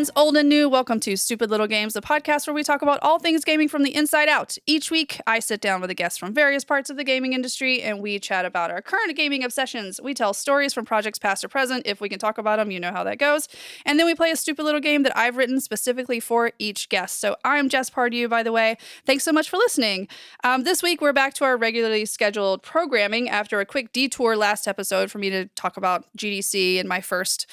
friends, old and new, welcome to Stupid Little Games, the podcast where we talk about all things gaming from the inside out. Each week, I sit down with a guest from various parts of the gaming industry, and we chat about our current gaming obsessions. We tell stories from projects past or present, if we can talk about them, you know how that goes. And then we play a stupid little game that I've written specifically for each guest. So I'm Jess Pardue, by the way. Thanks so much for listening. This week, we're back to our regularly scheduled programming after a quick detour last episode for me to talk about GDC and my first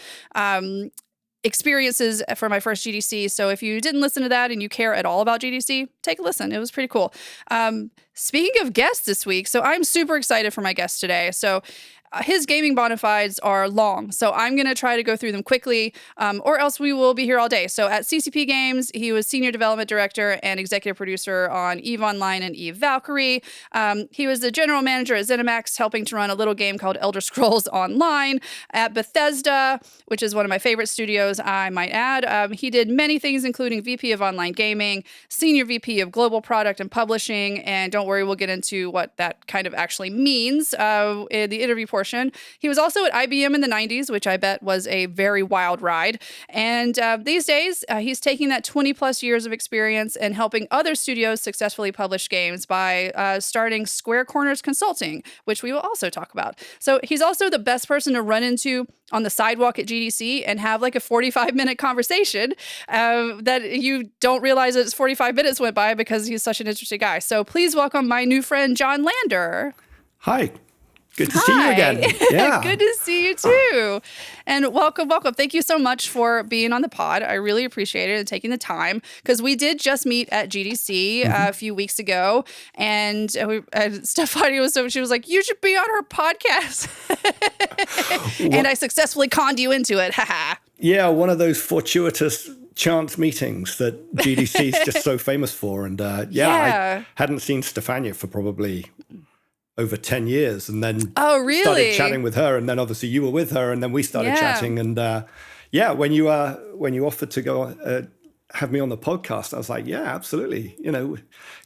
experiences for my first GDC. So if you didn't listen to that and you care at all about GDC, take a listen. It was pretty cool. Speaking of guests this week, so I'm super excited for my guest today. So his gaming bona fides are long, so I'm going to try to go through them quickly, or else we will be here all day. So at CCP Games, he was Senior Development Director and Executive Producer on EVE Online and EVE Valkyrie. He was the General Manager at ZeniMax, helping to run a little game called Elder Scrolls Online. At Bethesda, which is one of my favorite studios, I might add, he did many things, including VP of Online Gaming, Senior VP of Global Product and Publishing, and don't worry, we'll get into what that kind of actually means in the interview portion. He was also at IBM in the 90s, which I bet was a very wild ride. And these days, he's taking that 20 plus years of experience and helping other studios successfully publish games by starting Square Corners Consulting, which we will also talk about. So he's also the best person to run into on the sidewalk at GDC and have like a 45-minute conversation that you don't realize that it's 45 minutes went by because he's such an interesting guy. So please welcome my new friend, Jon Lander. Hi. Good to see you again. Yeah. Good to see you too. And welcome. Thank you so much for being on the pod. I really appreciate it and taking the time because we did just meet at GDC a few weeks ago. And Stephanie she was like, you should be on her podcast. And I successfully conned you into it. Yeah, one of those fortuitous chance meetings that GDC is just so famous for. And I hadn't seen Stefania for probably over 10 years, and then started chatting with her, and then obviously you were with her, and then we started chatting, and when you offered to go have me on the podcast, I was like, yeah, absolutely,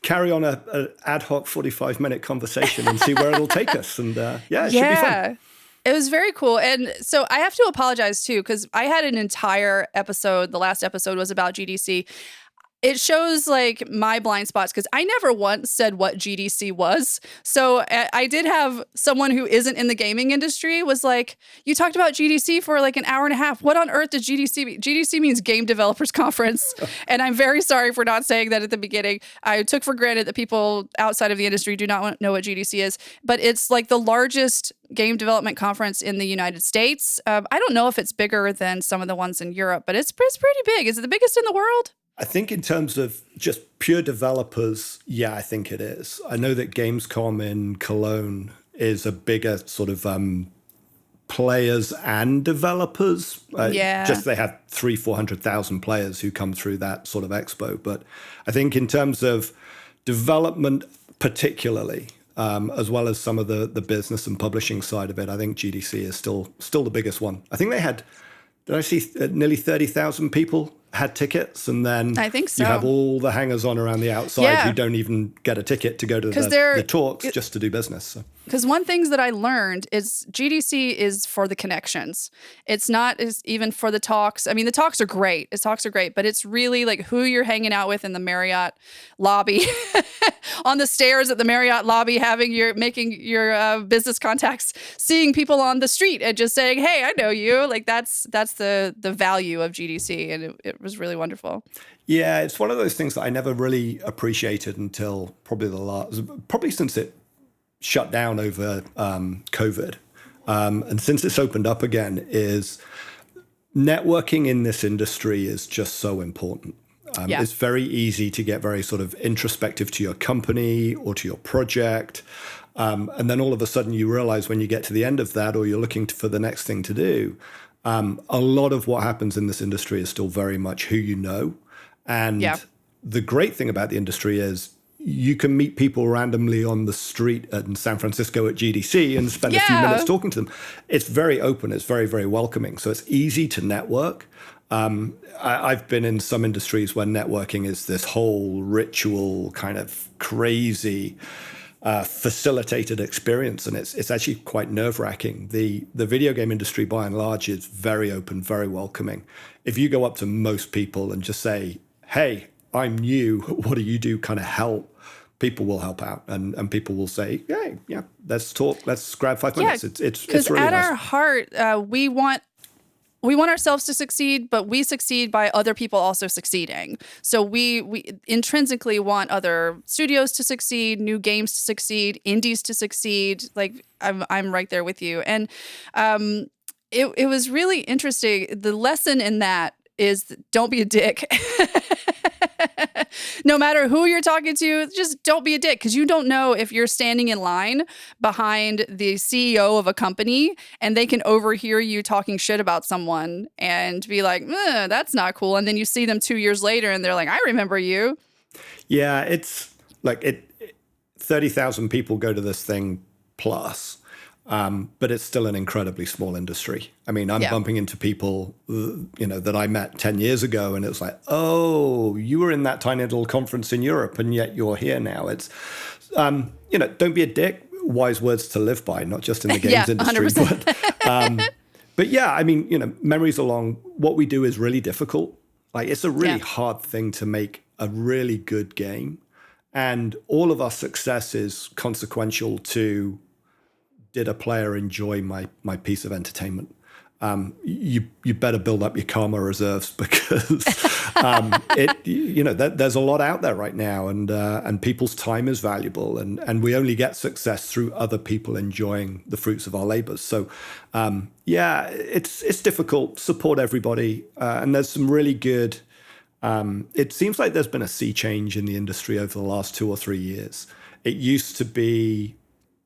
carry on a ad hoc 45-minute conversation and see where it'll take us, and it should be fun. It was very cool. And so I have to apologize too, because I had an entire episode, the last episode was about GDC. It shows like my blind spots because I never once said what GDC was. So I did have someone who isn't in the gaming industry was like, you talked about GDC for like an hour and a half. What on earth does GDC mean? GDC means Game Developers Conference. And I'm very sorry for not saying that at the beginning. I took for granted that people outside of the industry do not know what GDC is, but it's like the largest game development conference in the United States. I don't know if it's bigger than some of the ones in Europe, but it's pretty big. Is it the biggest in the world? I think in terms of just pure developers, I think it is. I know that Gamescom in Cologne is a bigger sort of players and developers. Just they have 300,000-400,000 players who come through that sort of expo. But I think in terms of development particularly, as well as some of the business and publishing side of it, I think GDC is still the biggest one. I think they had, did I see nearly 30,000 people had tickets, and then I think so. You have all the hangers-on around the outside who don't even get a ticket to go to the talks just to do business. Because one thing that I learned is GDC is for the connections. It's not even for the talks. I mean, the talks are great. But it's really like who you're hanging out with in the Marriott lobby, on the stairs at the Marriott lobby, making your business contacts, seeing people on the street and just saying, "Hey, I know you." Like that's the value of GDC, and it was really wonderful. Yeah, it's one of those things that I never really appreciated until probably since it shut down over COVID. And since it's opened up again, is networking in this industry is just so important. It's very easy to get very sort of introspective to your company or to your project. And then all of a sudden you realize when you get to the end of that, or you're looking for the next thing to do, a lot of what happens in this industry is still very much who you know. And the great thing about the industry is you can meet people randomly on the street in San Francisco at GDC and spend a few minutes talking to them. It's very open. It's very, very welcoming. So it's easy to network. I've been in some industries where networking is this whole ritual kind of crazy facilitated experience, and it's actually quite nerve-wracking. The video game industry, by and large, is very open, very welcoming. If you go up to most people and just say, "Hey, I'm new. What do you do? Kind of help." People will help out, and people will say, "Hey, yeah, let's talk. Let's grab 5 minutes." It's really at nice. our heart, we want ourselves to succeed, but we succeed by other people also succeeding. So we intrinsically want other studios to succeed, new games to succeed, indies to succeed. Like I'm right there with you. And it was really interesting. The lesson in that is don't be a dick. No matter who you're talking to, just don't be a dick, because you don't know if you're standing in line behind the CEO of a company and they can overhear you talking shit about someone and be like, that's not cool. And then you see them 2 years later and they're like, I remember you. Yeah, it's like 30,000 people go to this thing plus. But it's still an incredibly small industry. I mean, I'm bumping into people, that I met 10 years ago, and it was like, oh, you were in that tiny little conference in Europe, and yet you're here now. It's, don't be a dick. Wise words to live by, not just in the games industry. 100%. But yeah, I mean, memories are long. What we do is really difficult. Like, it's a really hard thing to make a really good game. And all of our success is consequential to, did a player enjoy my piece of entertainment? You better build up your karma reserves, because there's a lot out there right now, and people's time is valuable, and we only get success through other people enjoying the fruits of our labors. So it's difficult. Support everybody, and there's some really good. It seems like there's been a sea change in the industry over the last 2 or 3 years. It used to be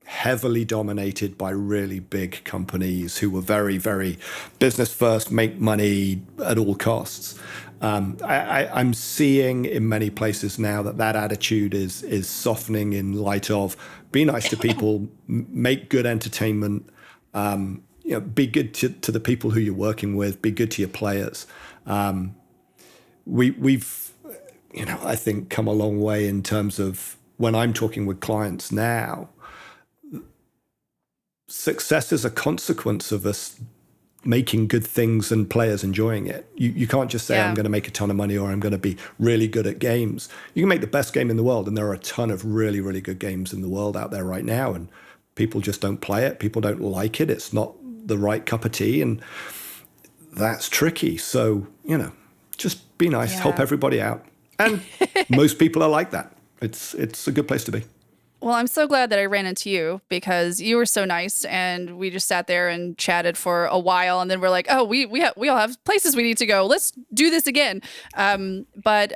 heavily dominated by really big companies who were very, very business first, make money at all costs. I'm seeing in many places now that attitude is softening in light of be nice to people, make good entertainment, be good to the people who you're working with, be good to your players. We've I think come a long way in terms of when I'm talking with clients now. Success is a consequence of us making good things and players enjoying it. You can't just say, I'm going to make a ton of money or I'm going to be really good at games. You can make the best game in the world, and there are a ton of really, really good games in the world out there right now, and people just don't play it. People don't like it. It's not the right cup of tea, and that's tricky. So, just be nice, help everybody out. And most people are like that. It's a good place to be. Well, I'm so glad that I ran into you, because you were so nice, and we just sat there and chatted for a while, and then we're like, oh, we all have places we need to go. Let's do this again. But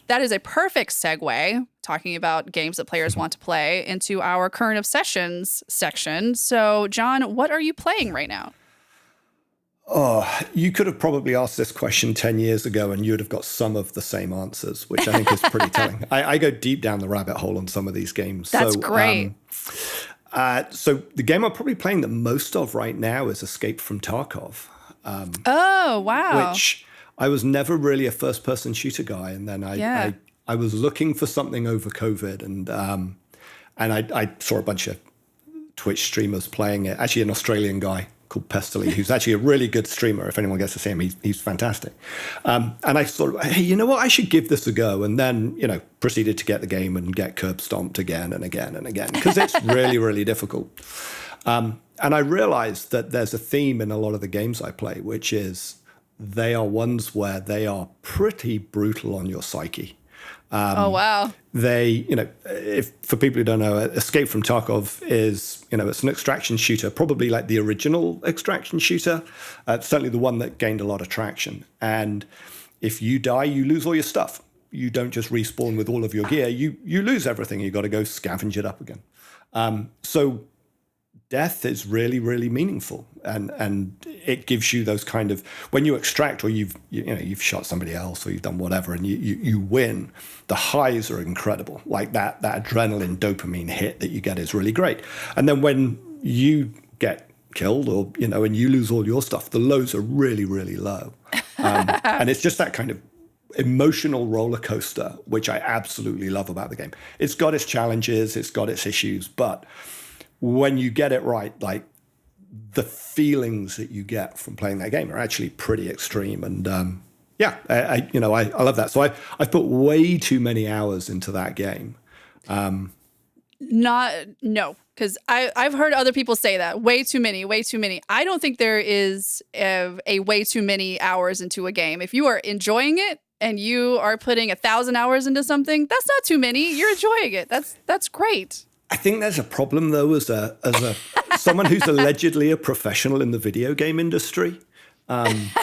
that is a perfect segue, talking about games that players want to play, into our current obsessions section. So, John, what are you playing right now? Oh, you could have probably asked this question 10 years ago and you would have got some of the same answers, which I think is pretty telling. I go deep down the rabbit hole on some of these games. That's great. So the game I'm probably playing the most of right now is Escape from Tarkov. Oh, wow. Which I was never really a first-person shooter guy. And then I was looking for something over COVID, and I saw a bunch of Twitch streamers playing it. Actually, an Australian guy called Pestily, who's actually a really good streamer. If anyone gets to see him, he's fantastic. And I thought, hey, you know what? I should give this a go. And then, proceeded to get the game and get curb stomped again and again and again, because it's really, really difficult. And I realized that there's a theme in a lot of the games I play, which is they are ones where they are pretty brutal on your psyche. Oh, wow. They, if for people who don't know, Escape from Tarkov is, it's an extraction shooter, probably like the original extraction shooter, certainly the one that gained a lot of traction. And if you die, you lose all your stuff. You don't just respawn with all of your gear. You lose everything. You got to go scavenge it up again. So death is really, really meaningful, and it gives you those kind of, when you extract or you've shot somebody else or you've done whatever and you win, the highs are incredible. Like that adrenaline dopamine hit that you get is really great. And then when you get killed or and you lose all your stuff, the lows are really, really low. And it's just that kind of emotional roller coaster, which I absolutely love about the game. It's got its challenges, it's got its issues, but when you get it right, like the feelings that you get from playing that game are actually pretty extreme. And I love that. So I put way too many hours into that game. No, because I've heard other people say that. Way too many. I don't think there is a way too many hours into a game. If you are enjoying it and you are putting 1,000 hours into something, that's not too many. You're enjoying it. That's great. I think there's a problem though, as a someone who's allegedly a professional in the video game industry.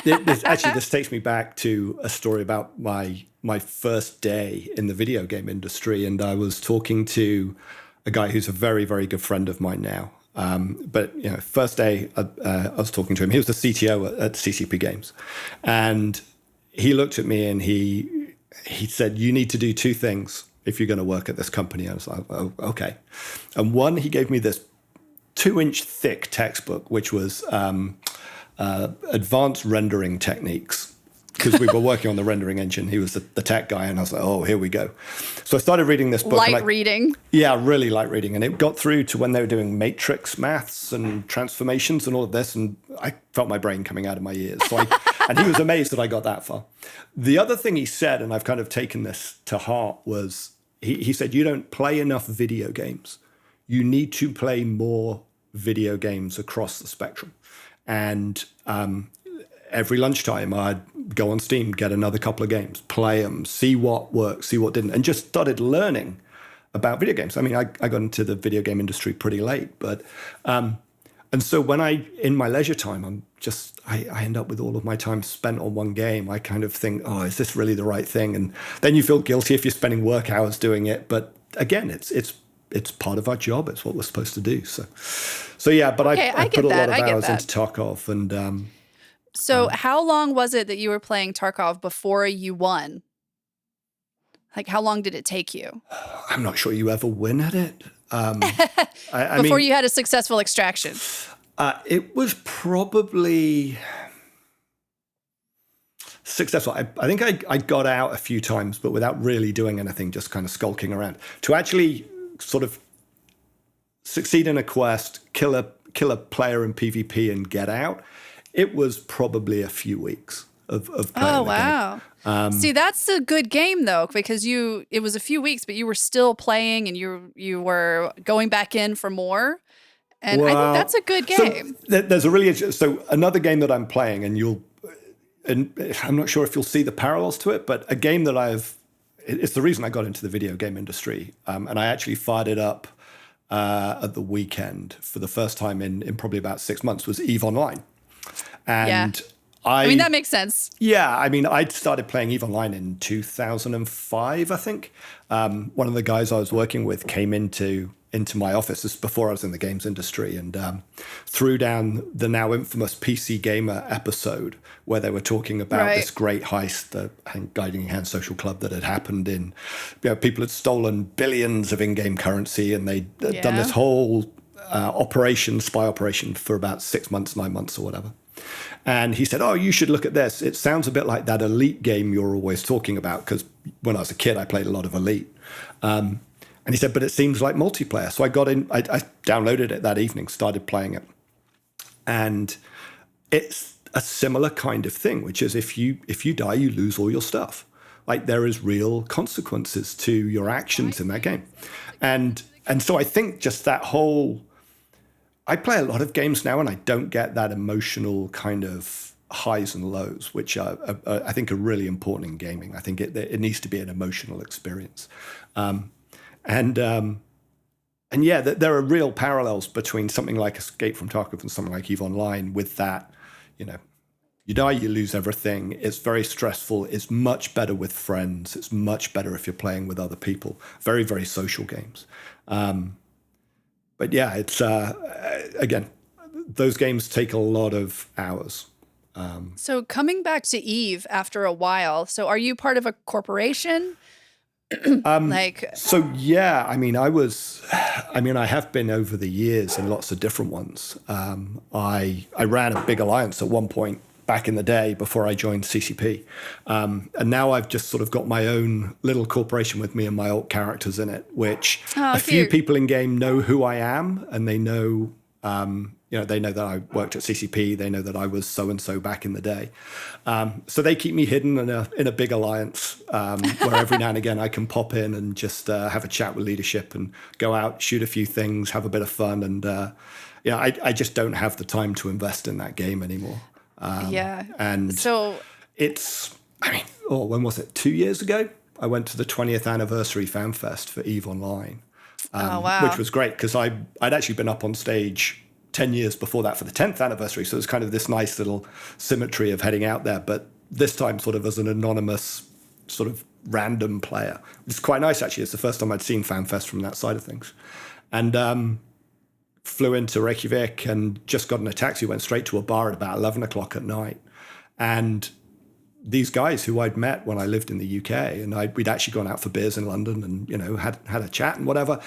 This takes me back to a story about my first day in the video game industry, and I was talking to a guy who's a very, very good friend of mine now. But first day I was talking to him. He was the CTO at CCP Games, and he looked at me and he said, "You need to do two things if you're going to work at this company." I was like, "Oh, okay." And one, he gave me this 2-inch thick textbook, which was advanced rendering techniques, because we were working on the rendering engine. He was the tech guy, and I was like, "Oh, here we go." So I started reading this book. Light reading. Yeah, really light reading. And it got through to when they were doing matrix maths and transformations and all of this, and I felt my brain coming out of my ears. And he was amazed that I got that far. The other thing he said, and I've kind of taken this to heart, was he said, "You don't play enough video games. You need to play more video games across the spectrum." And every lunchtime, I'd go on Steam, get another couple of games, play them, see what worked, see what didn't, and just started learning about video games. I mean, I got into the video game industry pretty late, but and so when in my leisure time, I end up with all of my time spent on one game. I kind of think, oh, is this really the right thing? And then you feel guilty if you're spending work hours doing it. But again, it's part of our job. It's what we're supposed to do. So yeah, but I put a lot of hours into Tarkov. And so how long was it that you were playing Tarkov before you won? Like, how long did it take you? I'm not sure you ever win at it. Before you had a successful extraction. It was probably successful. I think I got out a few times, but without really doing anything, just kind of skulking around. To actually sort of succeed in a quest, kill a player in PvP and get out, it was probably a few weeks of playing. Oh, wow. See, that's a good game though, because it was a few weeks, but you were still playing and you were going back in for more. And I think that's a good game. So there's a really so another game that I'm playing, and I'm not sure if you'll see the parallels to it, but a game that it's the reason I got into the video game industry, and I actually fired it up at the weekend for the first time in probably about 6 months, was EVE Online. And yeah. I mean, that makes sense. Yeah, I mean, I started playing EVE Online in 2005, I think. One of the guys I was working with came into my office. This is before I was in the games industry, and threw down the now infamous PC Gamer episode where they were talking about this great heist, the Guiding Hand Social Club, that had happened in, people had stolen billions of in-game currency, and they'd done this whole spy operation for about 6 months, 9 months or whatever. And he said, "Oh, you should look at this. It sounds a bit like that Elite game you're always talking about," because when I was a kid, I played a lot of Elite. And he said, "But it seems like multiplayer." So I got in, I downloaded it that evening, started playing it. And it's a similar kind of thing, which is if you die, you lose all your stuff. Like, there is real consequences to your actions in that game. And so I think just that whole, I play a lot of games now and I don't get that emotional kind of highs and lows, which I think are really important in gaming. I think it needs to be an emotional experience. And yeah, there are real parallels between something like Escape from Tarkov and something like EVE Online, with that, you die, you lose everything. It's very stressful. It's much better with friends. It's much better if you're playing with other people. Very, very social games. But yeah, it's, again, those games take a lot of hours. So coming back to EVE after a while, so are you part of a corporation? So yeah, I have been over the years in lots of different ones. I ran a big alliance at one point back in the day before I joined CCP. And now I've just sort of got my own little corporation with me and my alt characters in it, which a few people in game know who I am, and they know, they know that I worked at CCP. They know that I was so-and-so back in the day. So they keep me hidden in a big alliance where every now and again I can pop in and just have a chat with leadership and go out, shoot a few things, have a bit of fun. And, I just don't have the time to invest in that game anymore. And so when was it? 2 years ago, I went to the 20th anniversary Fanfest for EVE Online, which was great because I'd actually been up on stage 10 years before that for the 10th anniversary. So it's kind of this nice little symmetry of heading out there, but this time sort of as an anonymous sort of random player. It's quite nice, actually. It's the first time I'd seen Fanfest from that side of things. And flew into Reykjavik and just got in a taxi, went straight to a bar at about 11 o'clock at night. And these guys who I'd met when I lived in the UK, and we'd actually gone out for beers in London and, had a chat and whatever,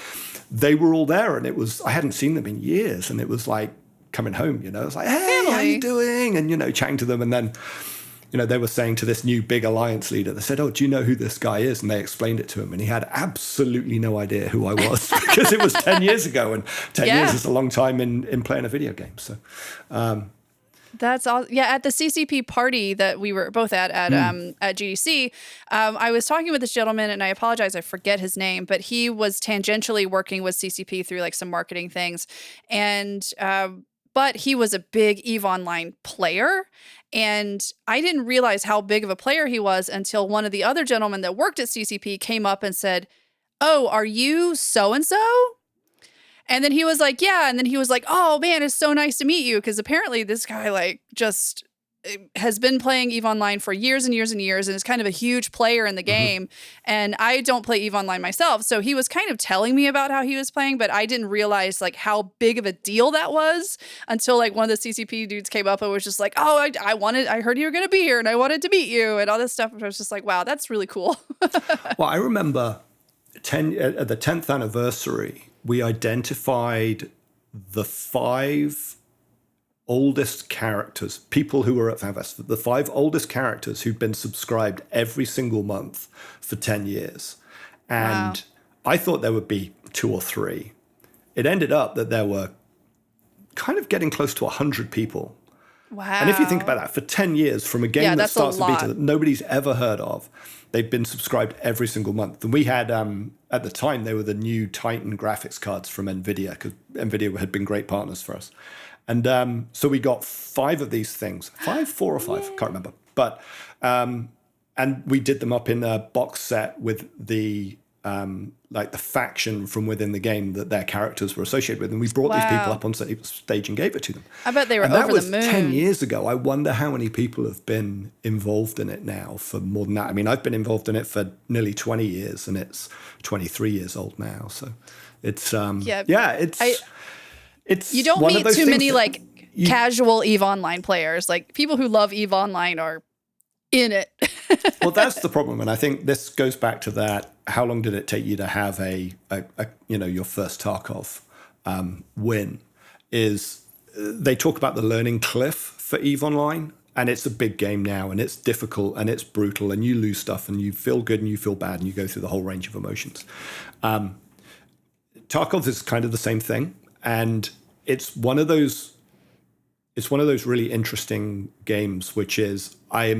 they were all there. And I hadn't seen them in years. And it was like coming home, it was like, hey, family. How you doing? And, chatting to them. And then, they were saying to this new big alliance leader, they said, oh, do you know who this guy is? And they explained it to him. And he had absolutely no idea who I was because it was 10 years ago. And 10 years is a long time in playing a video game. So, that's all. Yeah, at the CCP party that we were both at GDC, I was talking with this gentleman, and I apologize, I forget his name, but he was tangentially working with CCP through like some marketing things, and but he was a big EVE Online player, and I didn't realize how big of a player he was until one of the other gentlemen that worked at CCP came up and said, "Oh, are you so and so?" And then he was like, yeah. And then he was like, oh, man, it's so nice to meet you. Because apparently this guy just has been playing EVE Online for years and years and years and is kind of a huge player in the game. And I don't play EVE Online myself. So he was kind of telling me about how he was playing, but I didn't realize how big of a deal that was until one of the CCP dudes came up and was just like, oh, I heard you were going to be here and I wanted to meet you and all this stuff. And I was just like, wow, that's really cool. Well, I remember at the 10th anniversary, we identified the 5 oldest characters, people who were at Fanfest, the 5 oldest characters who'd been subscribed every single month for 10 years. And I thought there would be 2 or 3. It ended up that there were kind of getting close to 100 people. Wow. And if you think about that, for 10 years, from a game that starts in beta that nobody's ever heard of, they've been subscribed every single month. And we had, at the time, they were the new Titan graphics cards from NVIDIA, because NVIDIA had been great partners for us. And so we got 5 of these things, 4 or 5, can't remember. But, and we did them up in a box set with the, the faction from within the game that their characters were associated with. And we brought these people up on stage and gave it to them. I bet they were and over the moon. That was 10 years ago. I wonder how many people have been involved in it now for more than that. I mean, I've been involved in it for nearly 20 years and it's 23 years old now. So it's, it's you don't meet too many casual EVE Online players. People who love EVE Online are in it. Well, that's the problem. And I think this goes back to that. How long did it take you to have your first Tarkov win? Is they talk about the learning cliff for EVE Online, and it's a big game now, and it's difficult, and it's brutal, and you lose stuff, and you feel good, and you feel bad, and you go through the whole range of emotions. Tarkov is kind of the same thing, and it's one of those really interesting games, which is, I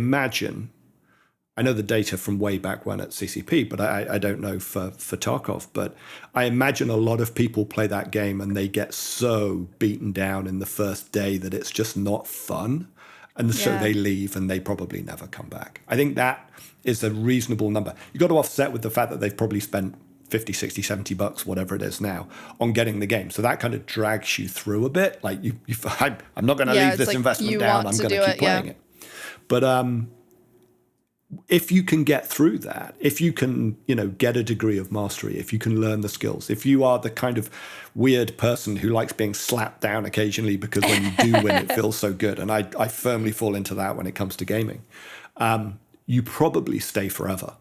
know the data from way back when at CCP, but I don't know for Tarkov, but I imagine a lot of people play that game and they get so beaten down in the first day that it's just not fun. And so they leave and they probably never come back. I think that is a reasonable number. You've got to offset with the fact that they've probably spent 50, 60, 70 bucks, whatever it is now, on getting the game. So that kind of drags you through a bit. I'm not going to leave this investment down. I'm going to keep playing it. But if you can get through that, if you can, get a degree of mastery, if you can learn the skills, if you are the kind of weird person who likes being slapped down occasionally because when you do win, it feels so good. And I firmly fall into that when it comes to gaming. You probably stay forever.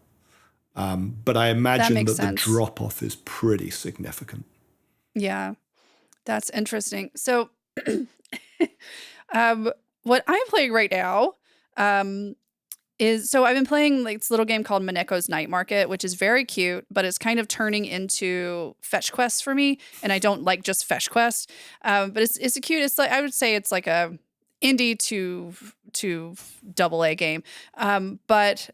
But I imagine that the drop-off is pretty significant. Yeah, that's interesting. So what I'm playing right now, um, so I've been playing like this little game called Mineko's Night Market, which is very cute, but it's kind of turning into fetch quests for me, and I don't like just fetch quests. But it's a cute. It's like, I would say it's like a indie to double A game. But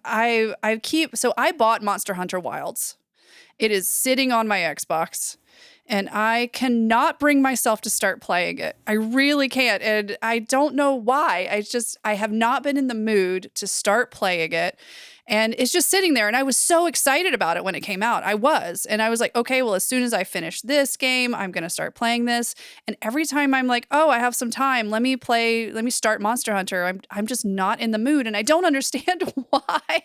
I bought Monster Hunter Wilds. It is sitting on my Xbox, and I cannot bring myself to start playing it. I really can't. And I don't know why. I have not been in the mood to start playing it. And it's just sitting there. And I was so excited about it when it came out. I was. And I was like, okay, well, as soon as I finish this game, I'm going to start playing this. And every time I'm like, oh, I have some time. Let me start Monster Hunter. I'm just not in the mood. And I don't understand why.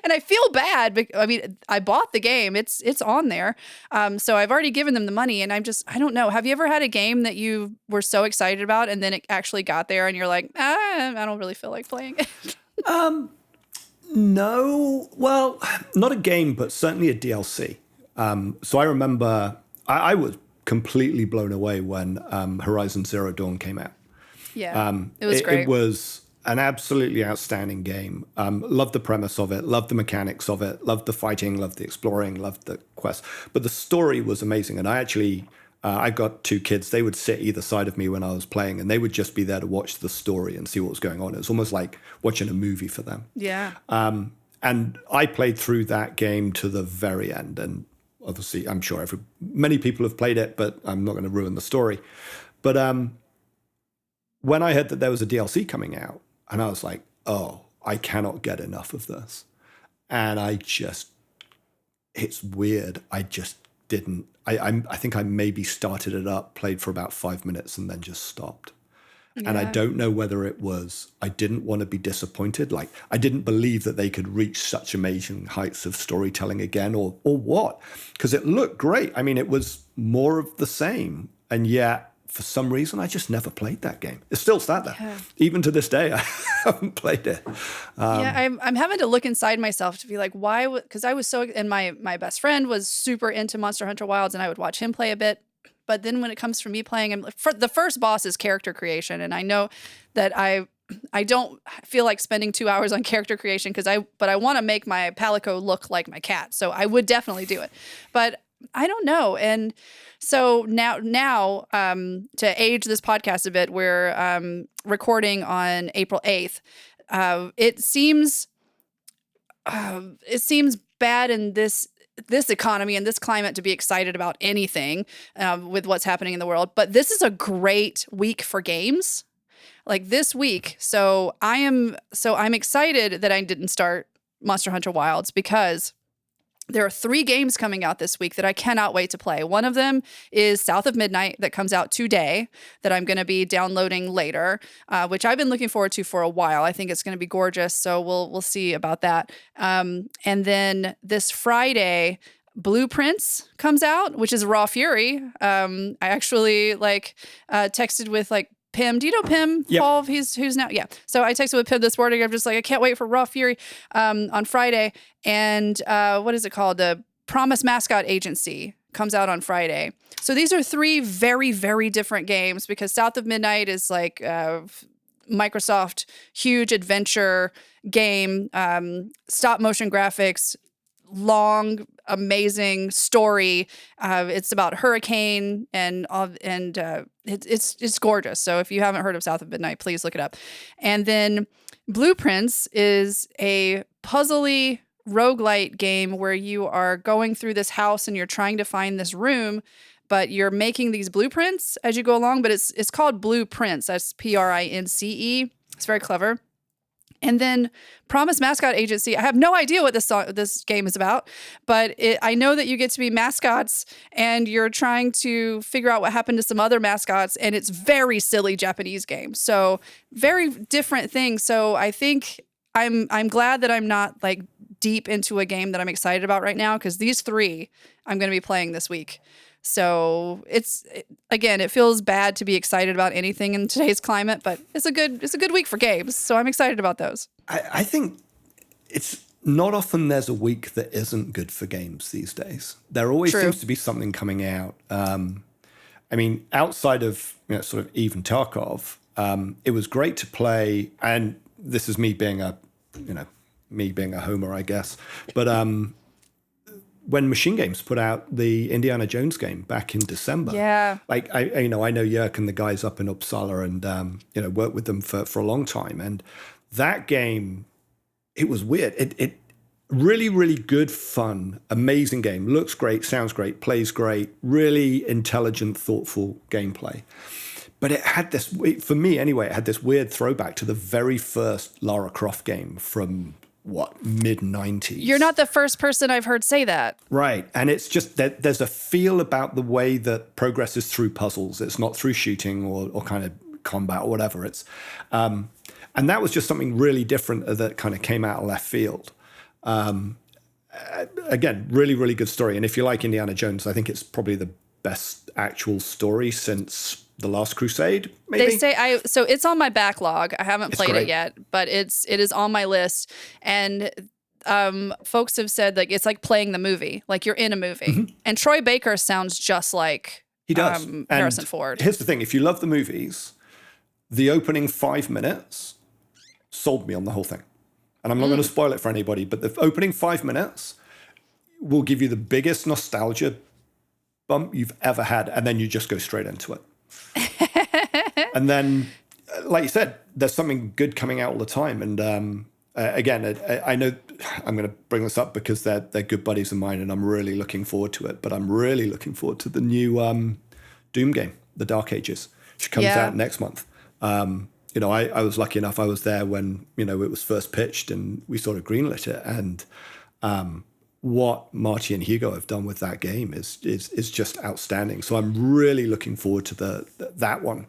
And I feel bad. I mean, I bought the game. It's on there. So I've already given them the money, and I don't know. Have you ever had a game that you were so excited about and then it actually got there and you're like, I don't really feel like playing it? No, well, not a game, but certainly a DLC. So I remember I was completely blown away when Horizon Zero Dawn came out. Yeah, it was great. It was an absolutely outstanding game. Loved the premise of it, loved the mechanics of it, loved the fighting, loved the exploring, loved the quest. But the story was amazing. And I got two kids. They would sit either side of me when I was playing, and they would just be there to watch the story and see what was going on. It was almost like watching a movie for them. Yeah. And I played through that game to the very end. And obviously, I'm sure many people have played it, but I'm not going to ruin the story. But when I heard that there was a DLC coming out, and I was like, oh, I cannot get enough of this. And it's weird. I just didn't. I think I maybe started it up, played for about 5 minutes, and then just stopped. Yeah. And I don't know whether it was I didn't want to be disappointed. Like, I didn't believe that they could reach such amazing heights of storytelling again, or what. Because it looked great. I mean, it was more of the same. And yet, for some reason, I just never played that game. It's still sat there. Yeah. Even to this day, I haven't played it. I'm having to look inside myself to be like, why? Because I was and my best friend was super into Monster Hunter Wilds, and I would watch him play a bit. But then when it comes from me playing him, the first boss is character creation. And I know that I don't feel like spending 2 hours on character creation but I want to make my Palico look like my cat. So I would definitely do it. But I don't know. And so now, to age this podcast a bit, we're recording on April 8th. It seems bad in this economy and this climate to be excited about anything with what's happening in the world. But this is a great week for games, like this week. So I'm excited that I didn't start Monster Hunter Wilds, because there are 3 games coming out this week that I cannot wait to play. One of them is South of Midnight, that comes out today, that I'm going to be downloading later, which I've been looking forward to for a while. I think it's going to be gorgeous, so we'll see about that. And then this Friday, Blueprints comes out, which is Raw Fury. I actually texted with Pim. Do you know Pim? Yep. Paul, who's now, yeah. So I texted with Pim this morning. I'm just like, I can't wait for Raw Fury on Friday. And what is it called? The Promise Mascot Agency comes out on Friday. So these are 3 very, very different games, because South of Midnight is like Microsoft huge adventure game, stop motion graphics, long, amazing story. It's about hurricane and it's gorgeous. So if you haven't heard of South of Midnight, please look it up. And then Blueprints is a puzzly roguelite game where you are going through this house and you're trying to find this room, but you're making these blueprints as you go along. But it's called Blueprints. That's Prince. It's very clever. And then Promise Mascot Agency. I have no idea what this game is about, but I know that you get to be mascots and you're trying to figure out what happened to some other mascots, and it's very silly Japanese game. So very different things. So I think I'm glad that I'm not like deep into a game that I'm excited about right now, because these 3 I'm going to be playing this week. So it feels bad to be excited about anything in today's climate, but it's a good week for games. So I'm excited about those. I think it's not often there's a week that isn't good for games these days. There always seems to be something coming out. I mean, outside of sort of Eve and Tarkov, It was great to play, and this is me being a homer, I guess. But when Machine Games put out the Indiana Jones game back in December, like I know Jörg and the guys up in Uppsala, and worked with them for a long time, and that game, it was weird. It really, really good fun, amazing game. Looks great, sounds great, plays great, really intelligent, thoughtful gameplay. But it had this, for me anyway, it had this weird throwback to the very first Lara Croft game from mid-90s. You're not the first person I've heard say that. Right. And it's just that there's a feel about the way that progress is through puzzles. It's not through shooting or kind of combat or whatever. It's and that was just something really different that kind of came out of left field. Again, really, really good story. And if you like Indiana Jones, I think it's probably the best actual story since The Last Crusade, maybe? They say so it's on my backlog. I haven't played great. it yet, but it is on my list. And folks have said like it's like playing the movie, like you're in a movie. Mm-hmm. And Troy Baker sounds just like he does. Harrison Ford. Here's the thing: if you love the movies, the opening 5 minutes sold me on the whole thing. And I'm not going to spoil it for anybody, but the opening 5 minutes will give you the biggest nostalgia bump you've ever had, and then you just go straight into it. And then, like you said, there's something good coming out all the time. And again, I know I'm going to bring this up because they're good buddies of mine, and I'm really looking forward to it. But I'm really looking forward to the new Doom game, The Dark Ages, which comes out next month. I was lucky enough. I was there when it was first pitched, and we sort of greenlit it. And what Marty and Hugo have done with that game is just outstanding. So I'm really looking forward to that one.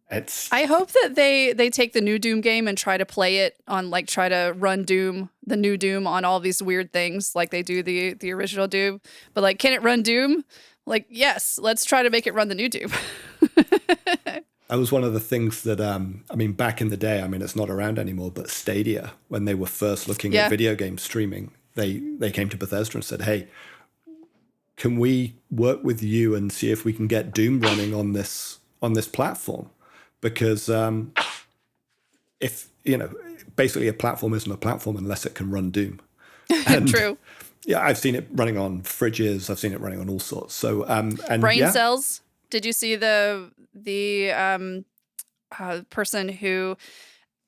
I hope that they take the new Doom game and try to play it on, like, try to run the new Doom on all these weird things like they do the original Doom. But like, can it run Doom? Like, yes, let's try to make it run the new Doom. That was one of the things that, back in the day, it's not around anymore, but Stadia, when they were first looking at video game streaming, they came to Bethesda and said, hey, can we work with you and see if we can get Doom running on this platform? Because basically a platform isn't a platform unless it can run Doom. And, true. Yeah, I've seen it running on fridges. I've seen it running on all sorts. So and Brain cells. Did you see the person who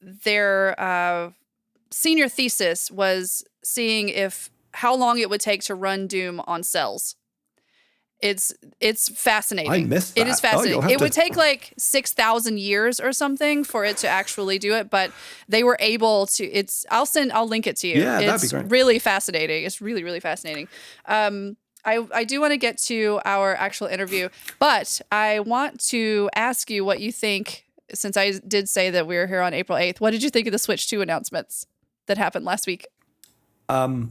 their senior thesis was seeing how long it would take to run Doom on cells? It's fascinating. I missed that. It is fascinating. It would take like 6,000 years or something for it to actually do it, but they were able to. I'll link it to you. Yeah, that'd be great. It's really fascinating. It's really, really fascinating. I do want to get to our actual interview, but I want to ask you what you think, since I did say that we were here on April 8th. What did you think of the Switch 2 announcements that happened last week? Look,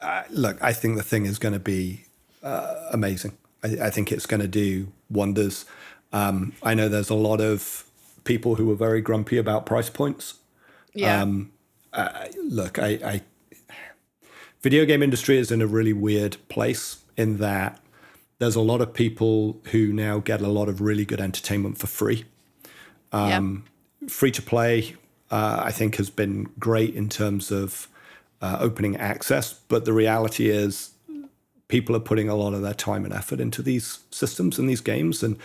I think the thing is going to be amazing. I think it's going to do wonders. I know there's a lot of people who are very grumpy about price points. Yeah. Look, video game industry is in a really weird place in that there's a lot of people who now get a lot of really good entertainment for free. Free to play, I think, has been great in terms of opening access. But the reality is people are putting a lot of their time and effort into these systems and these games. And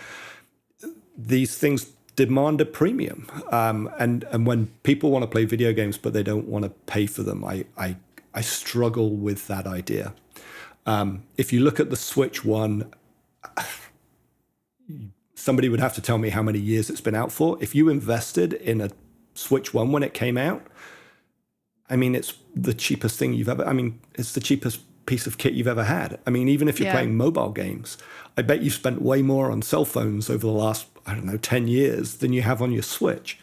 these things demand a premium. And when people want to play video games, but they don't want to pay for them, I struggle with that idea. If you look at the Switch 1, somebody would have to tell me how many years it's been out for. If you invested in a Switch 1 when it came out, it's the cheapest thing you've ever, it's the cheapest piece of kit you've ever had. Even if you're playing mobile games, I bet you spent way more on cell phones over the last, 10 years than you have on your Switch.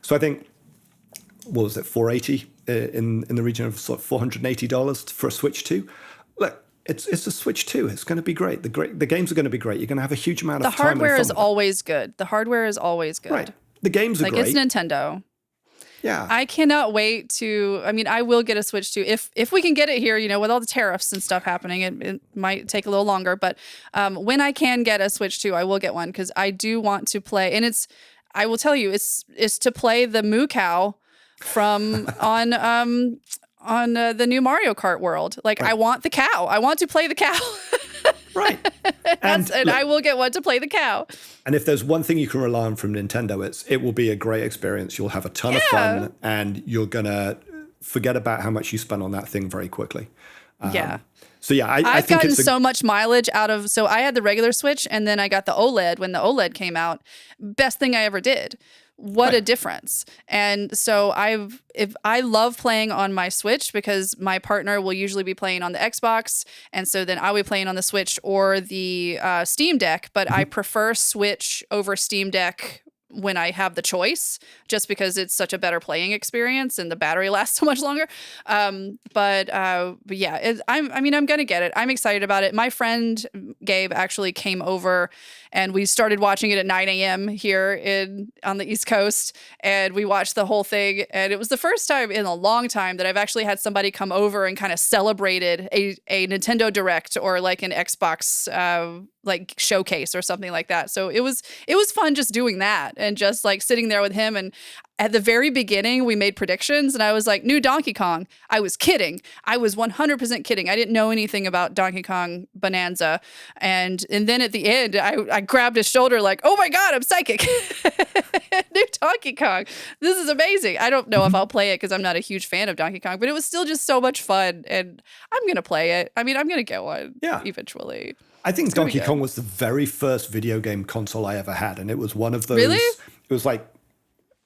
So I think, what was it, $480 in the region of sort of $480 for a Switch 2? Look, it's a Switch 2. It's going to be great. The games are going to be great. You're going to have a huge amount of time. The hardware is always good. The hardware is always good. Right. The games are great. It's Nintendo. Yeah. I cannot wait to, I will get a Switch 2 if we can get it here, with all the tariffs and stuff happening. It might take a little longer, but when I can get a Switch 2, I will get one because I do want to play. And I will tell you, it's to play the moo cow from on the new Mario Kart world. Like, Right. I want the cow. I want to play the cow. Right. And look, I will get one to play the cow. and if there's one thing you can rely on from Nintendo, it will be a great experience. You'll have a ton of fun, and you're gonna forget about how much you spent on that thing very quickly. Yeah. So yeah, I I've think gotten it's so much mileage out of, so I had the regular Switch and then I got the OLED when the OLED came out. Best thing I ever did. What a difference. And so I love playing on my Switch because my partner will usually be playing on the Xbox. And so then I'll be playing on the Switch or the Steam Deck, but I prefer Switch over Steam Deck when I have the choice, just because it's such a better playing experience and the battery lasts so much longer. But yeah, I'm gonna get it. I'm excited about it. My friend Gabe actually came over and we started watching it at 9 a.m. here on the East Coast, and we watched the whole thing. And it was the first time in a long time that I've actually had somebody come over and kind of celebrated a Nintendo Direct or like an Xbox like showcase or something like that. So it was fun just doing that and just like sitting there with him. And at the very beginning, we made predictions and I was like, new Donkey Kong. I was kidding. I was 100% kidding. I didn't know anything about Donkey Kong Bonanza. And then at the end, I grabbed his shoulder like, oh my God, I'm psychic. New Donkey Kong. This is amazing. I don't know if I'll play it because I'm not a huge fan of Donkey Kong, but it was still just so much fun. And I'm going to play it. I mean, I'm going to get one eventually. I think Donkey Kong was the very first video game console I ever had, and it was one of those. Really? It was like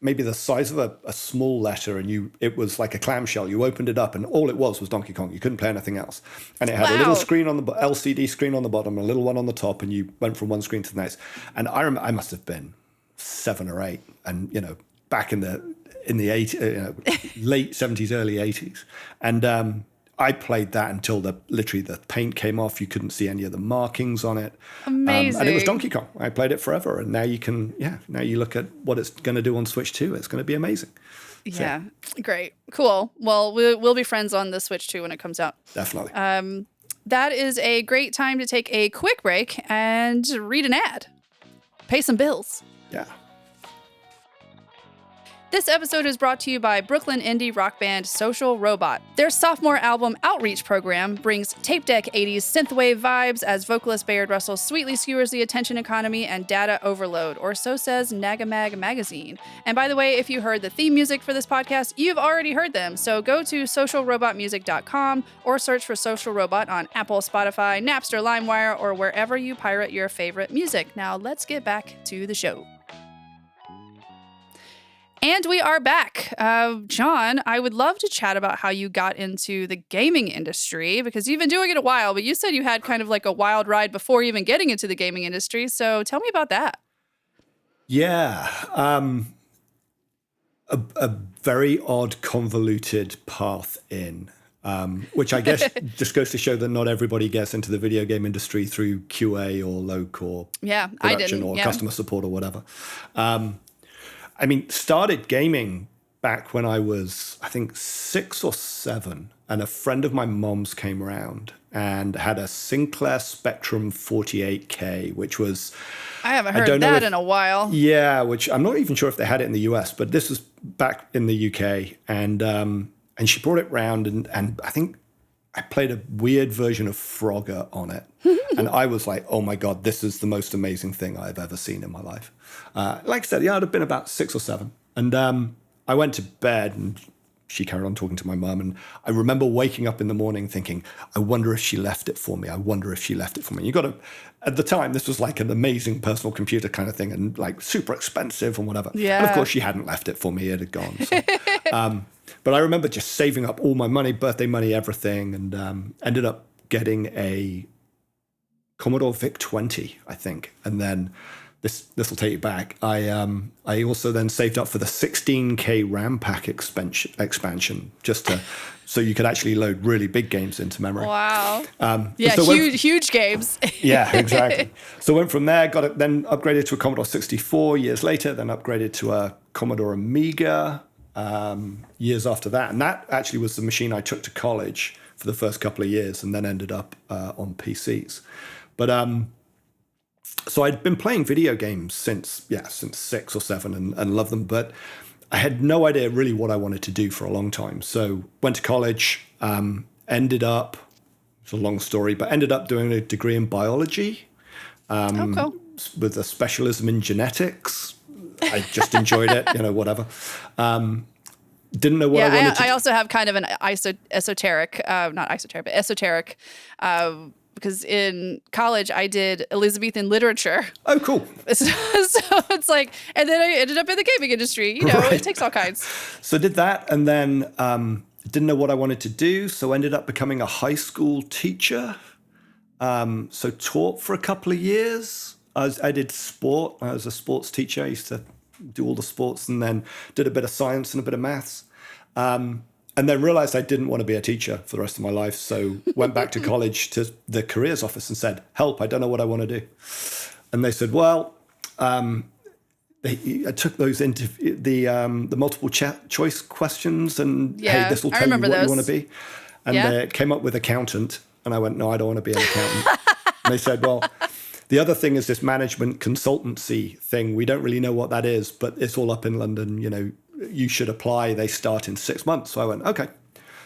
maybe the size of a small letter, and it was like a clamshell. You opened it up, and all it was Donkey Kong. You couldn't play anything else, and it had a little screen on the LCD screen on the bottom, a little one on the top, and you went from one screen to the next. And I remember I must have been 7 or 8, and back in the 80s, late 70s, early 80s, and I played that until literally the paint came off. You couldn't see any of the markings on it. Amazing. And it was Donkey Kong. I played it forever. And now now you look at what it's going to do on Switch 2. It's going to be amazing. Yeah. Great. Cool. Well, we'll be friends on the Switch 2 when it comes out. Definitely. That is a great time to take a quick break and read an ad. Pay some bills. Yeah. This episode is brought to you by Brooklyn indie rock band Social Robot. Their sophomore album Outreach program brings tape deck 80s synthwave vibes as vocalist Bayard Russell sweetly skewers the attention economy and data overload, or so says Nagamag magazine. And by the way, if you heard the theme music for this podcast, you've already heard them. So go to socialrobotmusic.com or search for Social Robot on Apple, Spotify, Napster, LimeWire, or wherever you pirate your favorite music. Now let's get back to the show. And we are back. John, I would love to chat about how you got into the gaming industry, because you've been doing it a while, but you said you had kind of like a wild ride before even getting into the gaming industry. So tell me about that. Yeah. A very odd, convoluted path in, which I guess just goes to show that not everybody gets into the video game industry through QA or low-core production or customer support or whatever. I mean, started gaming back when I was, I think, 6 or 7, and a friend of my mom's came around and had a Sinclair Spectrum 48K, which was... I haven't heard that in a while. Yeah, which I'm not even sure if they had it in the US, but this was back in the UK, and she brought it round, and I think I played a weird version of Frogger on it. And I was like, oh my God, this is the most amazing thing I've ever seen in my life. Like I said, I'd have been about 6 or 7. And I went to bed and she carried on talking to my mum. And I remember waking up in the morning thinking, I wonder if she left it for me. I wonder if she left it for me. You got to, at the time, this was like an amazing personal computer kind of thing and like super expensive and whatever. Yeah. And of course, she hadn't left it for me. It had gone. So. But I remember just saving up all my money, birthday money, everything, and ended up getting a Commodore VIC-20, I think. And then this will take you back. I also then saved up for the 16K RAM pack expansion just so you could actually load really big games into memory. Wow. Yeah, so huge games. Yeah, exactly. So went from there, got it, then upgraded to a Commodore 64 years later, then upgraded to a Commodore Amiga years after that. And that actually was the machine I took to college for the first couple of years and then ended up on PCs. But So I'd been playing video games since 6 or 7 and love them, but I had no idea really what I wanted to do for a long time. So went to college, ended up, it's a long story, but ended up doing a degree in biology Cool. with a specialism in genetics. I just enjoyed it, whatever. Didn't know what I wanted to do. I also have kind of an esoteric, because in college I did Elizabethan literature. Oh, cool. So it's like, and then I ended up in the gaming industry. Right. It takes all kinds. So did that, and then didn't know what I wanted to do, so ended up becoming a high school teacher. So taught for a couple of years. I did sport. I was a sports teacher. I used to do all the sports, and then did a bit of science and a bit of maths. And then realized I didn't want to be a teacher for the rest of my life. So went back to college to the careers office and said, help, I don't know what I want to do. And they said, well, I took those the multiple choice questions and, hey, this will tell you what you want to be. And they came up with accountant. And I went, no, I don't want to be an accountant. And they said, well, the other thing is this management consultancy thing. We don't really know what that is, but it's all up in London, you should apply. They start in 6 months. So I went, okay.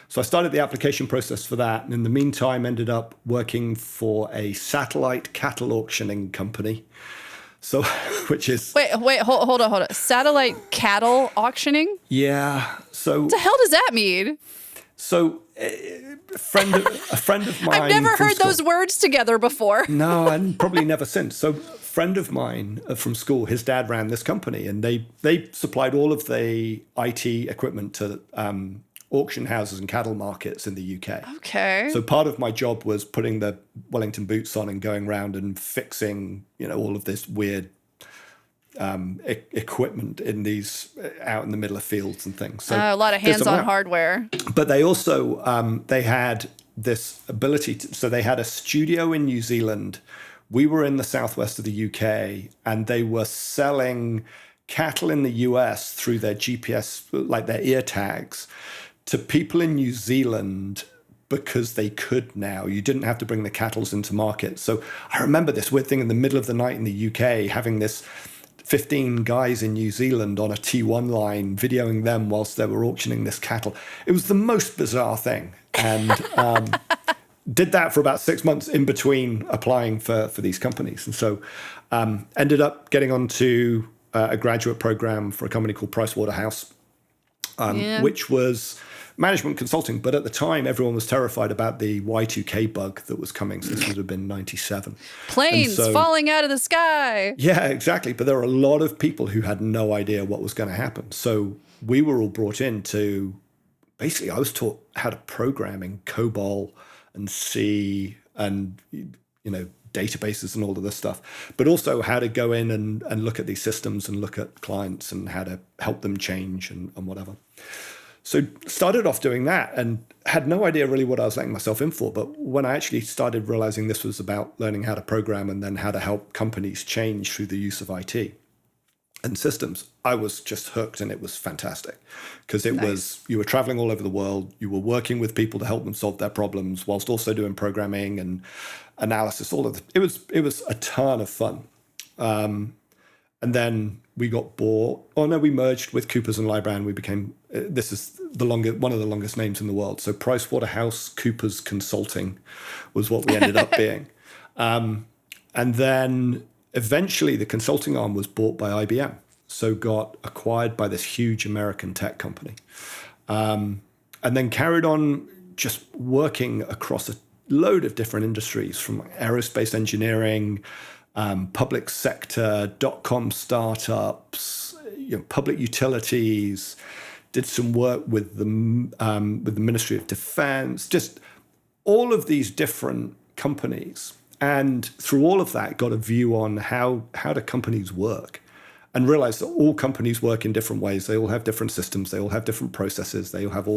So I started the application process for that. And in the meantime, ended up working for a satellite cattle auctioning company. So, which is... Wait, hold on. Satellite cattle auctioning? Yeah. So... What the hell does that mean? So a friend of mine... I've never heard those words together before. No, and probably never since. So friend of mine from school, his dad ran this company, and they supplied all of the IT equipment to auction houses and cattle markets in the UK. Okay. So part of my job was putting the Wellington boots on and going around and fixing, all of this weird equipment in these out in the middle of fields and things. So a lot of hands-on hardware. But they also they had this ability so they had a studio in New Zealand. We were in the southwest of the UK, and they were selling cattle in the US through their GPS, like their ear tags, to people in New Zealand because they could now. You didn't have to bring the cattle into market. So I remember this weird thing in the middle of the night in the UK, having this 15 guys in New Zealand on a T1 line, videoing them whilst they were auctioning this cattle. It was the most bizarre thing. And did that for about 6 months in between applying for these companies. And so ended up getting onto a graduate program for a company called Pricewaterhouse, which was management consulting. But at the time, everyone was terrified about the Y2K bug that was coming. So this would have been 97. Planes falling out of the sky. Yeah, exactly. But there were a lot of people who had no idea what was going to happen. So we were all brought in to, basically, I was taught how to program in COBOL and C and, databases and all of this stuff, but also how to go in and look at these systems and look at clients and how to help them change and whatever. So started off doing that and had no idea really what I was letting myself in for. But when I actually started realizing this was about learning how to program and then how to help companies change through the use of IT and systems, I was just hooked, and it was fantastic because it was, you were traveling all over the world. You were working with people to help them solve their problems whilst also doing programming and analysis, all of it. It was a ton of fun. And then we got bought. Oh no, we merged with Coopers and Lybrand. We became, this is one of the longest names in the world. So PricewaterhouseCoopers Consulting was what we ended up being. And then eventually the consulting arm was bought by IBM. So got acquired by this huge American tech company. And then carried on just working across a load of different industries, from aerospace engineering, public sector, .com startups, public utilities, did some work with the Ministry of Defense, just all of these different companies. And through all of that, got a view on how do companies work, and realized that all companies work in different ways. They all have different systems. They all have different processes. They all have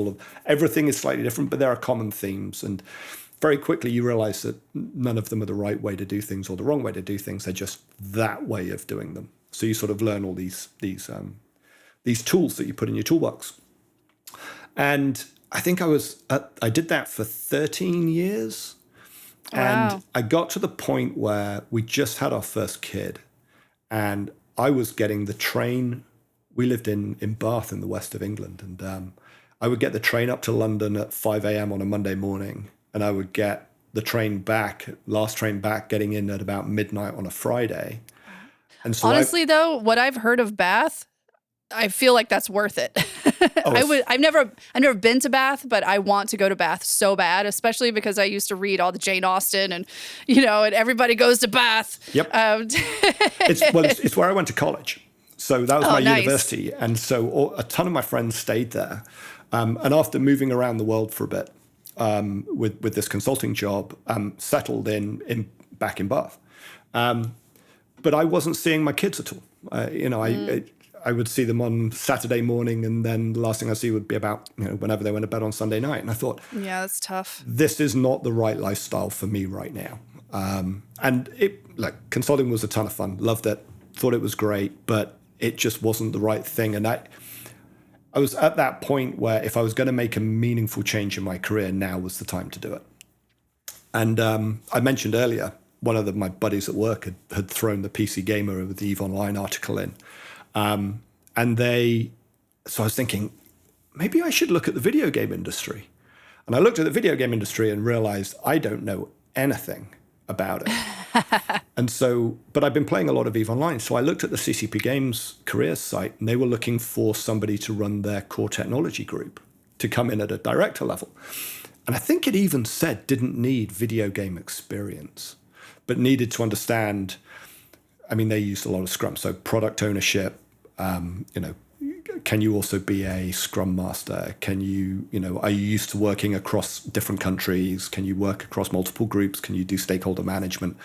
everything is slightly different, but there are common themes. And very quickly you realize that none of them are the right way to do things or the wrong way to do things. They're just that way of doing them. So you sort of learn all these tools that you put in your toolbox. And I think I did that for 13 years. And Wow. I got to the point where we just had our first kid, and I was getting the train. We lived in Bath in the west of England, and I would get the train up to London at 5 a.m. on a Monday morning, and I would get the train back, last train back, getting in at about midnight on a Friday. And so Honestly, though, what I've heard of Bath, I feel like that's worth it. I've never been to Bath, but I want to go to Bath so bad, especially because I used to read all the Jane Austen and, and everybody goes to Bath. Yep. It's where I went to college. So that was my university. And so a ton of my friends stayed there. And after moving around the world for a bit with this consulting job, settled back in Bath. But I wasn't seeing my kids at all. I would see them on Saturday morning, and then the last thing I see would be about whenever they went to bed on Sunday night. And I thought, yeah, that's tough. This is not the right lifestyle for me right now. And consulting was a ton of fun. Loved it. Thought it was great, but it just wasn't the right thing. And I was at that point where if I was going to make a meaningful change in my career, now was the time to do it. And I mentioned earlier, one of my buddies at work had thrown the PC Gamer with the EVE Online article in. So I was thinking, maybe I should look at the video game industry. And I looked at the video game industry and realized I don't know anything about it. But I've been playing a lot of EVE Online. So I looked at the CCP Games careers site, and they were looking for somebody to run their core technology group to come in at a director level. And I think it even said didn't need video game experience, but needed to understand. I mean, they used a lot of Scrum, so product ownership. Can you also be a Scrum Master? Can you, are you used to working across different countries? Can you work across multiple groups? Can you do stakeholder management?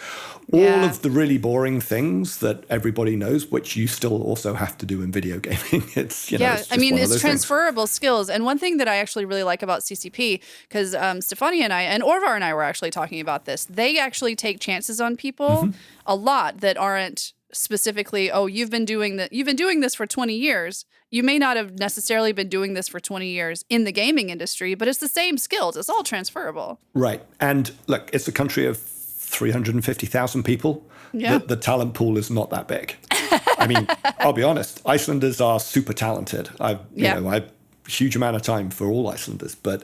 All of the really boring things that everybody knows, which you still also have to do in video gaming. It's, it's transferable skills. And one thing that I actually really like about CCP, because Stefania and I, and Orvar and I were actually talking about this, they actually take chances on people a lot that aren't specifically, you've been doing this for 20 years. You may not have necessarily been doing this for 20 years in the gaming industry, but it's the same skills. It's all transferable. Right. And look, it's a country of 350,000 people. Yeah. The talent pool is not that big. I mean, I'll be honest, Icelanders are super talented. I have a huge amount of time for all Icelanders, but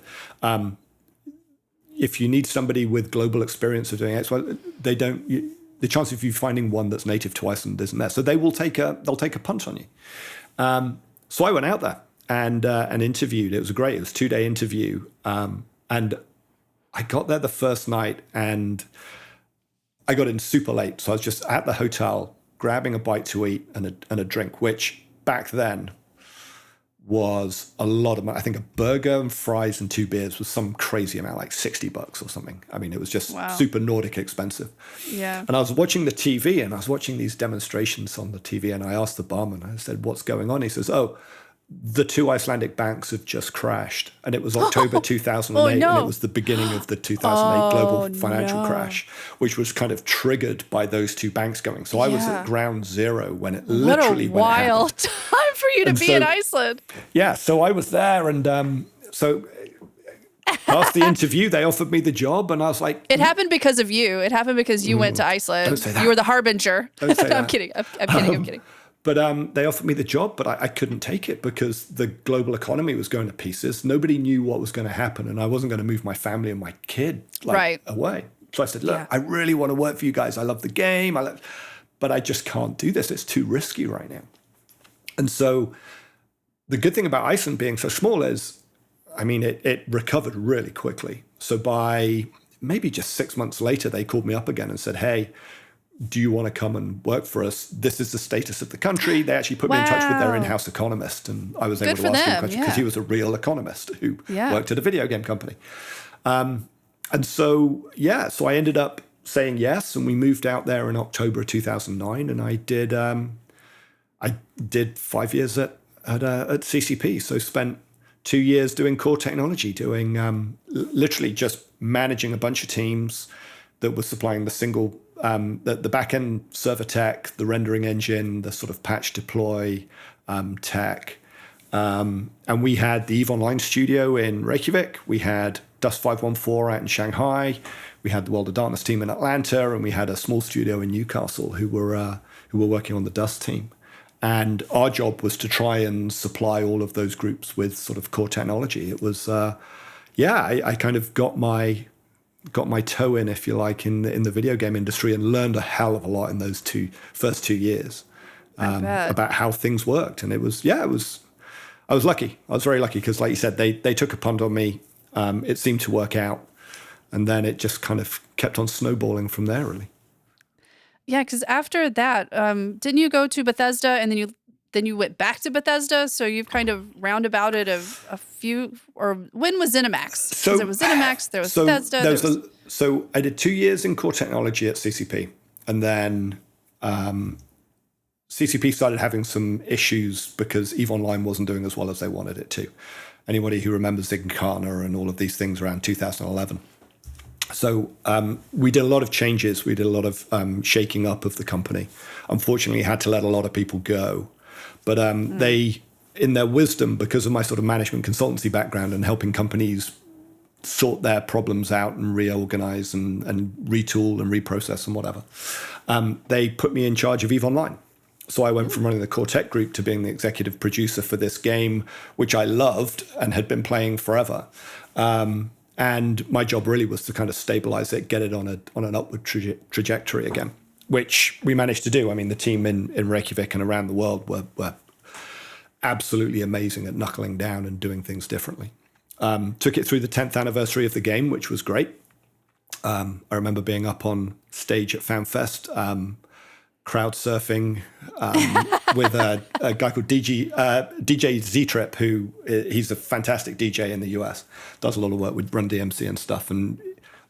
if you need somebody with global experience of doing it, they don't. The chance of you finding one that's native to Iceland isn't there. So they'll take a punt on you. So I went out there and interviewed. It was great. It was a 2-day interview. And I got there the first night and I got in super late. So I was just at the hotel grabbing a bite to eat and a drink, which back then was a lot of money. I think a burger and fries and 2 beers was some crazy amount, like $60 or something. I mean, it was just super Nordic expensive. Yeah. And I was watching the TV and I was watching these demonstrations on the TV, and I asked the barman, I said, "What's going on?" He says, the 2 Icelandic banks have just crashed. And it was October 2008, and it was the beginning of the 2008 global financial crash, which was kind of triggered by those 2 banks going. So I was at ground zero when it literally went. What a wild time for you to be in Iceland. Yeah, so I was there, and after the interview, they offered me the job, and I was like... It happened because of you. It happened because you went to Iceland. Don't say that. You were the harbinger. Don't say that. I'm kidding. I'm kidding. But they offered me the job, but I couldn't take it because the global economy was going to pieces. Nobody knew what was going to happen, and I wasn't going to move my family and my kid away. So I said, "Look, I really want to work for you guys. I love the game, but I just can't do this. It's too risky right now." And so the good thing about Iceland being so small is, I mean, it recovered really quickly. So by maybe just 6 months later, they called me up again and said, "Hey, do you want to come and work for us? This is the status of the country." They actually put me in touch with their in-house economist, and I was able to ask him questions because he was a real economist who worked at a video game company. So I ended up saying yes, and we moved out there in October 2009, and I did 5 years at CCP. So spent 2 years doing core technology, doing literally just managing a bunch of teams that were supplying the single the back-end server tech, the rendering engine, the sort of patch deploy tech, And we had the EVE Online studio in Reykjavik. We had Dust 514 out in Shanghai. We had the World of Darkness team in Atlanta, and we had a small studio in Newcastle who were working on the Dust team. And our job was to try and supply all of those groups with sort of core technology. It was, I kind of got my toe in, if you like, in the video game industry, and learned a hell of a lot in those first 2 years about how things worked. And it was. I was lucky. I was very lucky because, like you said, they took a punt on me. It seemed to work out, and then it just kind of kept on snowballing from there, really. Yeah, because after that, didn't you go to Bethesda and then you went back to Bethesda? So you've kind of roundabouted a few. Or when was ZeniMax? Because there was ZeniMax, there was Bethesda. So I did 2 years in core technology at CCP, and then CCP started having some issues because EVE Online wasn't doing as well as they wanted it to. Anybody who remembers Zinkana and all of these things around 2011. So we did a lot of changes. We did a lot of shaking up of the company. Unfortunately, had to let a lot of people go. But they, in their wisdom, because of my sort of management consultancy background and helping companies sort their problems out and reorganize and retool and reprocess and whatever, they put me in charge of EVE Online. So I went from running the core tech group to being the executive producer for this game, which I loved and had been playing forever. And my job really was to kind of stabilize it, get it on an upward trajectory again, which we managed to do. I mean, the team in Reykjavik and around the world were absolutely amazing at knuckling down and doing things differently. Took it through the 10th anniversary of the game, which was great. I remember being up on stage at Fanfest, crowd surfing with a guy called DJ Z-Trip, who he's a fantastic DJ in the US, does a lot of work with Run DMC and stuff. And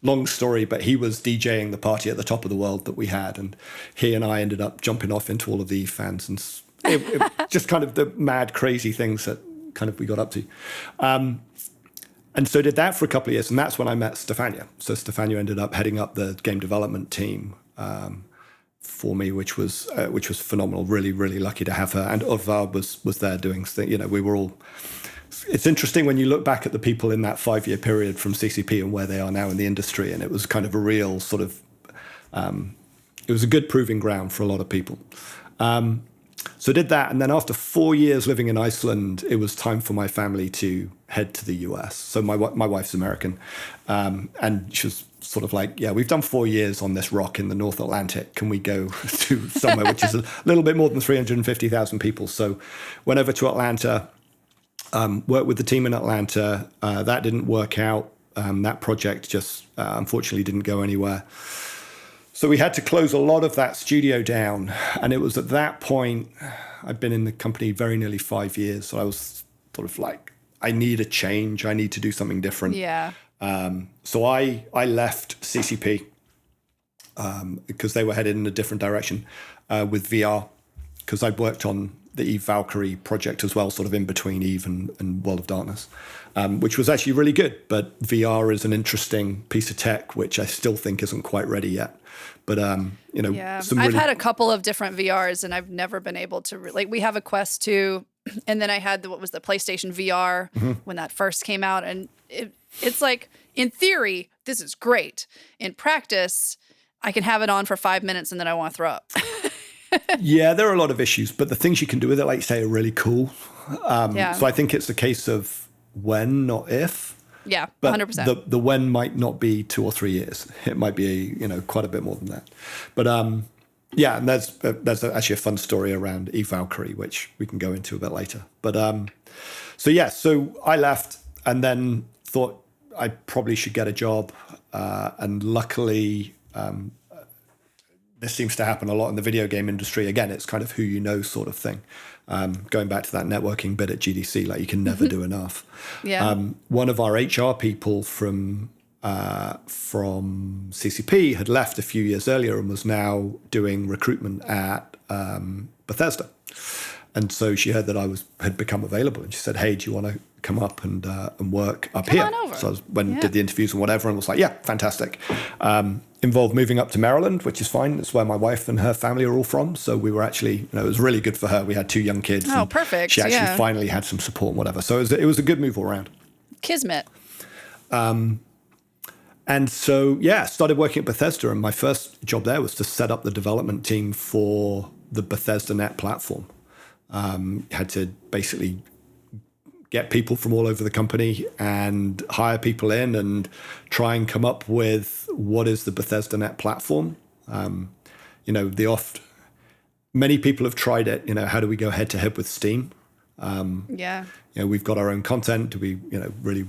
long story, but he was DJing the party at the top of the world that we had. And he and I ended up jumping off into all of the fans, and it just kind of the mad, crazy things that kind of we got up to. And so did that for a couple of years. And that's when I met Stefania. So Stefania ended up heading up the game development team for me, which was phenomenal. Really, really lucky to have her. And Orvar was there doing things. You know, we were all. It's interesting when you look back at the people in that 5-year period from CCP and where they are now in the industry, and it was kind of a real sort of. It was a good proving ground for a lot of people. So I did that, and then after 4 years living in Iceland, it was time for my family to head to the US. So my wife's American, and she was sort of like, yeah, we've done 4 years on this rock in the North Atlantic. Can we go to somewhere which is a little bit more than 350,000 people? So went over to Atlanta, worked with the team in Atlanta. That didn't work out. That project just unfortunately didn't go anywhere. So we had to close a lot of that studio down. And it was at that point, I'd been in the company very nearly 5 years. So I was sort of like, I need a change. I need to do something different. Yeah. So I left CCP because they were headed in a different direction with VR, because I'd worked on the Eve Valkyrie project as well, sort of in between Eve and World of Darkness, which was actually really good. But VR is an interesting piece of tech, which I still think isn't quite ready yet. But, you know, yeah. I've had a couple of different VRs, and I've never been able to, like, we have a Quest 2, and then I had the PlayStation VR when that first came out. And it's like, in theory, this is great. In practice, I can have it on for 5 minutes and then I want to throw up. Yeah, there are a lot of issues, but the things you can do with it, like you say, are really cool. Yeah. So I think it's a case of when, not if. Yeah, but 100%. The when might not be 2 or 3 years. It might be, you know, quite a bit more than that. But yeah, and there's actually a fun story around Eve Valkyrie, which we can go into a bit later. But so I left and then thought I probably should get a job, and luckily. This seems to happen a lot in the video game industry. Again, it's kind of who you know sort of thing. Going back to that networking bit at GDC, like you can never do enough. Yeah. One of our HR people from CCP had left a few years earlier and was now doing recruitment at Bethesda. And so she heard that I had become available, and she said, "Hey, do you want to come up and work up here?" on over. So did the interviews and whatever, and was like, "Yeah, fantastic." Involved moving up to Maryland, which is fine. It's where my wife and her family are all from. So we were actually, it was really good for her. We had 2 young kids. Oh, perfect. She actually finally had some support and whatever. So it was a good move all around. Kismet. And so, started working at Bethesda, and my first job there was to set up the development team for the Bethesda Net platform. Had to basically get people from all over the company and hire people in and try and come up with what is the Bethesda Net platform. Many people have tried it. How do we go head to head with Steam? We've got our own content. Do we, really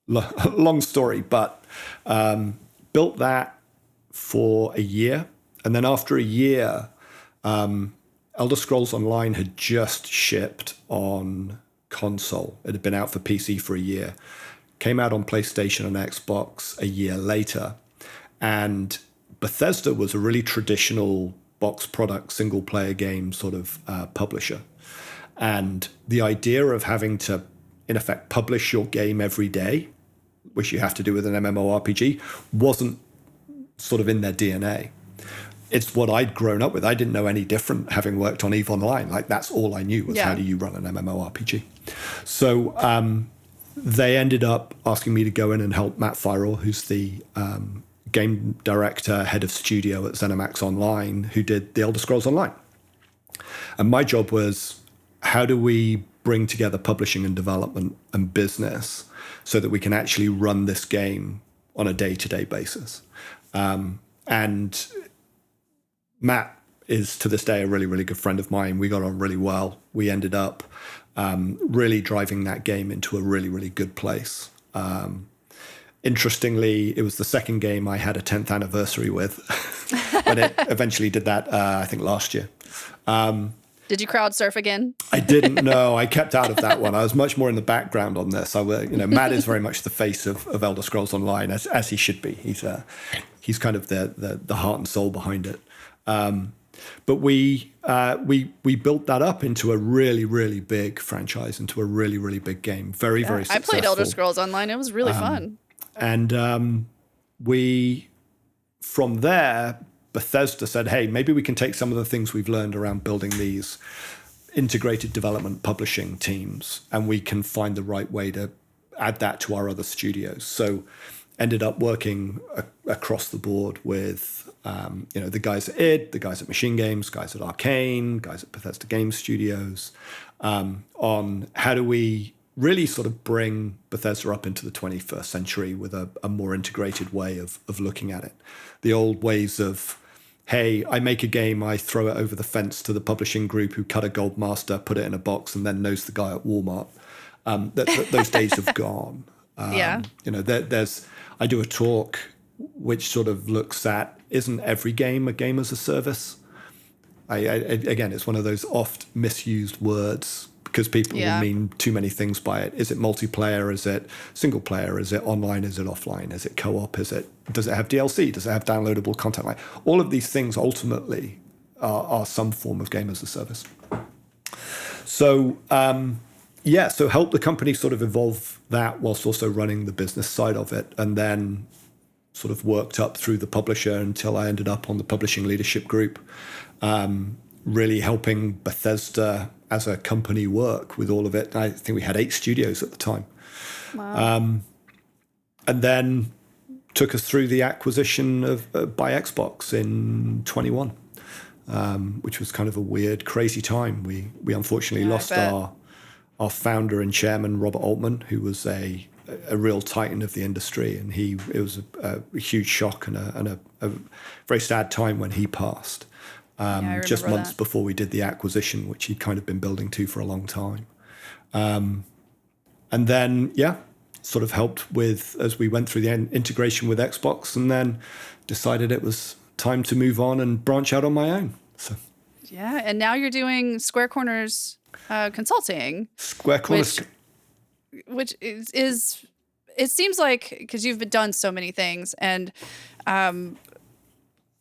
long story, but built that for a year. And then after a year, Elder Scrolls Online had just shipped on console. It had been out for PC for a year. Came out on PlayStation and Xbox a year later. And Bethesda was a really traditional box product, single player game sort of publisher. And the idea of having to, in effect, publish your game every day, which you have to do with an MMORPG, wasn't sort of in their DNA. It's what I'd grown up with. I didn't know any different having worked on EVE Online. Like, that's all I knew was how do you run an MMORPG. So they ended up asking me to go in and help Matt Firel, who's the game director, head of studio at ZeniMax Online, who did the Elder Scrolls Online. And my job was, how do we bring together publishing and development and business so that we can actually run this game on a day-to-day basis? And Matt is, to this day, a really, really good friend of mine. We got on really well. We ended up really driving that game into a really, really good place. Interestingly, it was the second game I had a 10th anniversary with, but it eventually did that, I think, last year. Did you crowd surf again? I didn't know. I kept out of that one. I was much more in the background on this. Matt is very much the face of Elder Scrolls Online, as he should be. He's kind of the heart and soul behind it. But we built that up into a really, really big franchise, into a really, really big game. Very, very successful. I played Elder Scrolls Online. It was really fun. And from there, Bethesda said, hey, maybe we can take some of the things we've learned around building these integrated development publishing teams, and we can find the right way to add that to our other studios. So ended up working across the board with the guys at id, the guys at Machine Games, guys at Arcane, guys at Bethesda Game Studios, on how do we really sort of bring Bethesda up into the 21st century with a more integrated way of looking at it. The old ways of, hey, I make a game, I throw it over the fence to the publishing group who cut a gold master, put it in a box, and then knows the guy at Walmart. Those days have gone. I do a talk which sort of looks at, isn't every game a game as a service? Again, it's one of those oft misused words because people will mean too many things by it. Is it multiplayer? Is it single player? Is it online? Is it offline? Is it co-op? Does it have DLC? Does it have downloadable content? Like, all of these things ultimately are some form of game as a service. So so help the company sort of evolve that whilst also running the business side of it, and then sort of worked up through the publisher until I ended up on the publishing leadership group, really helping Bethesda as a company work with all of it. I think we had 8 studios at the time. Wow. And then took us through the acquisition by Xbox in 21, which was kind of a weird, crazy time. We unfortunately lost our founder and chairman, Robert Altman, who was a real titan of the industry, and it was a huge shock and a very sad time when he passed. Just months before we did the acquisition, which he'd kind of been building to for a long time. And then, sort of helped with, as we went through the integration with Xbox, and then decided it was time to move on and branch out on my own. So. Yeah, and now you're doing Square Corners consulting. Square Corners. Which is it seems like, because you've done so many things, and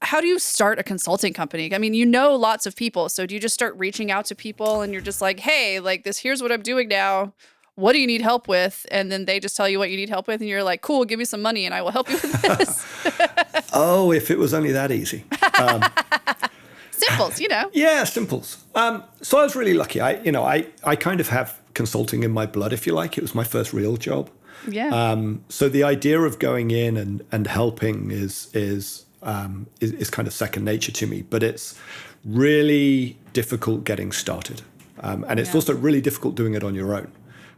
how do you start a consulting company? I mean, you know lots of people. So do you just start reaching out to people and you're just like, hey, like this, here's what I'm doing now. What do you need help with? And then they just tell you what you need help with. And you're like, cool, give me some money and I will help you with this. Oh, if it was only that easy. Simples, you know. Yeah, simples. So I was really lucky. I kind of have consulting in my blood, if you like. It was my first real job. Yeah. So the idea of going in and helping is kind of second nature to me, but it's really difficult getting started. And it's also really difficult doing it on your own.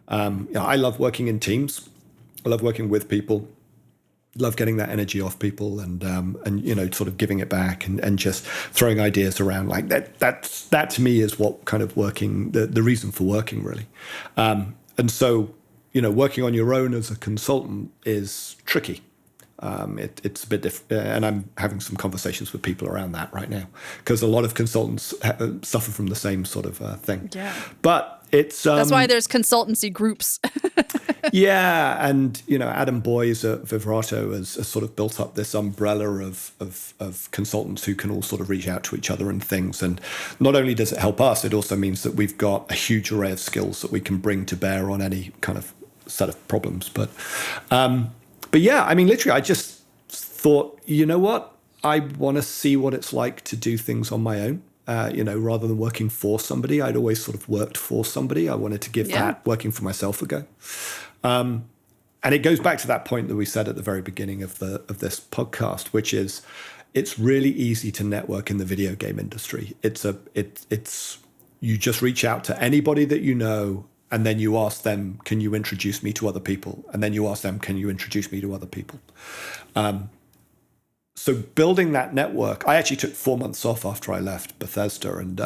I love working in teams. I love working with people. Love getting that energy off people and sort of giving it back and just throwing ideas around like that. That to me is what kind of working, the reason for working really. And so, working on your own as a consultant is tricky. It's a bit different, and I'm having some conversations with people around that right now because a lot of consultants suffer from the same sort of thing. Yeah. But it's that's why there's consultancy groups. Yeah, and Adam Boyes at Vibrato has sort of built up this umbrella of consultants who can all sort of reach out to each other and things. And not only does it help us, it also means that we've got a huge array of skills that we can bring to bear on any kind of set of problems. But yeah, I mean, literally, I just thought, you know what? I want to see what it's like to do things on my own. Rather than working for somebody, I'd always sort of worked for somebody. I wanted to give that working for myself a go. And it goes back to that point that we said at the very beginning of this podcast, which is it's really easy to network in the video game industry. It's you just reach out to anybody that you know, and then you ask them, can you introduce me to other people? And then you ask them, can you introduce me to other people? So building that network, I actually took 4 months off after I left Bethesda, and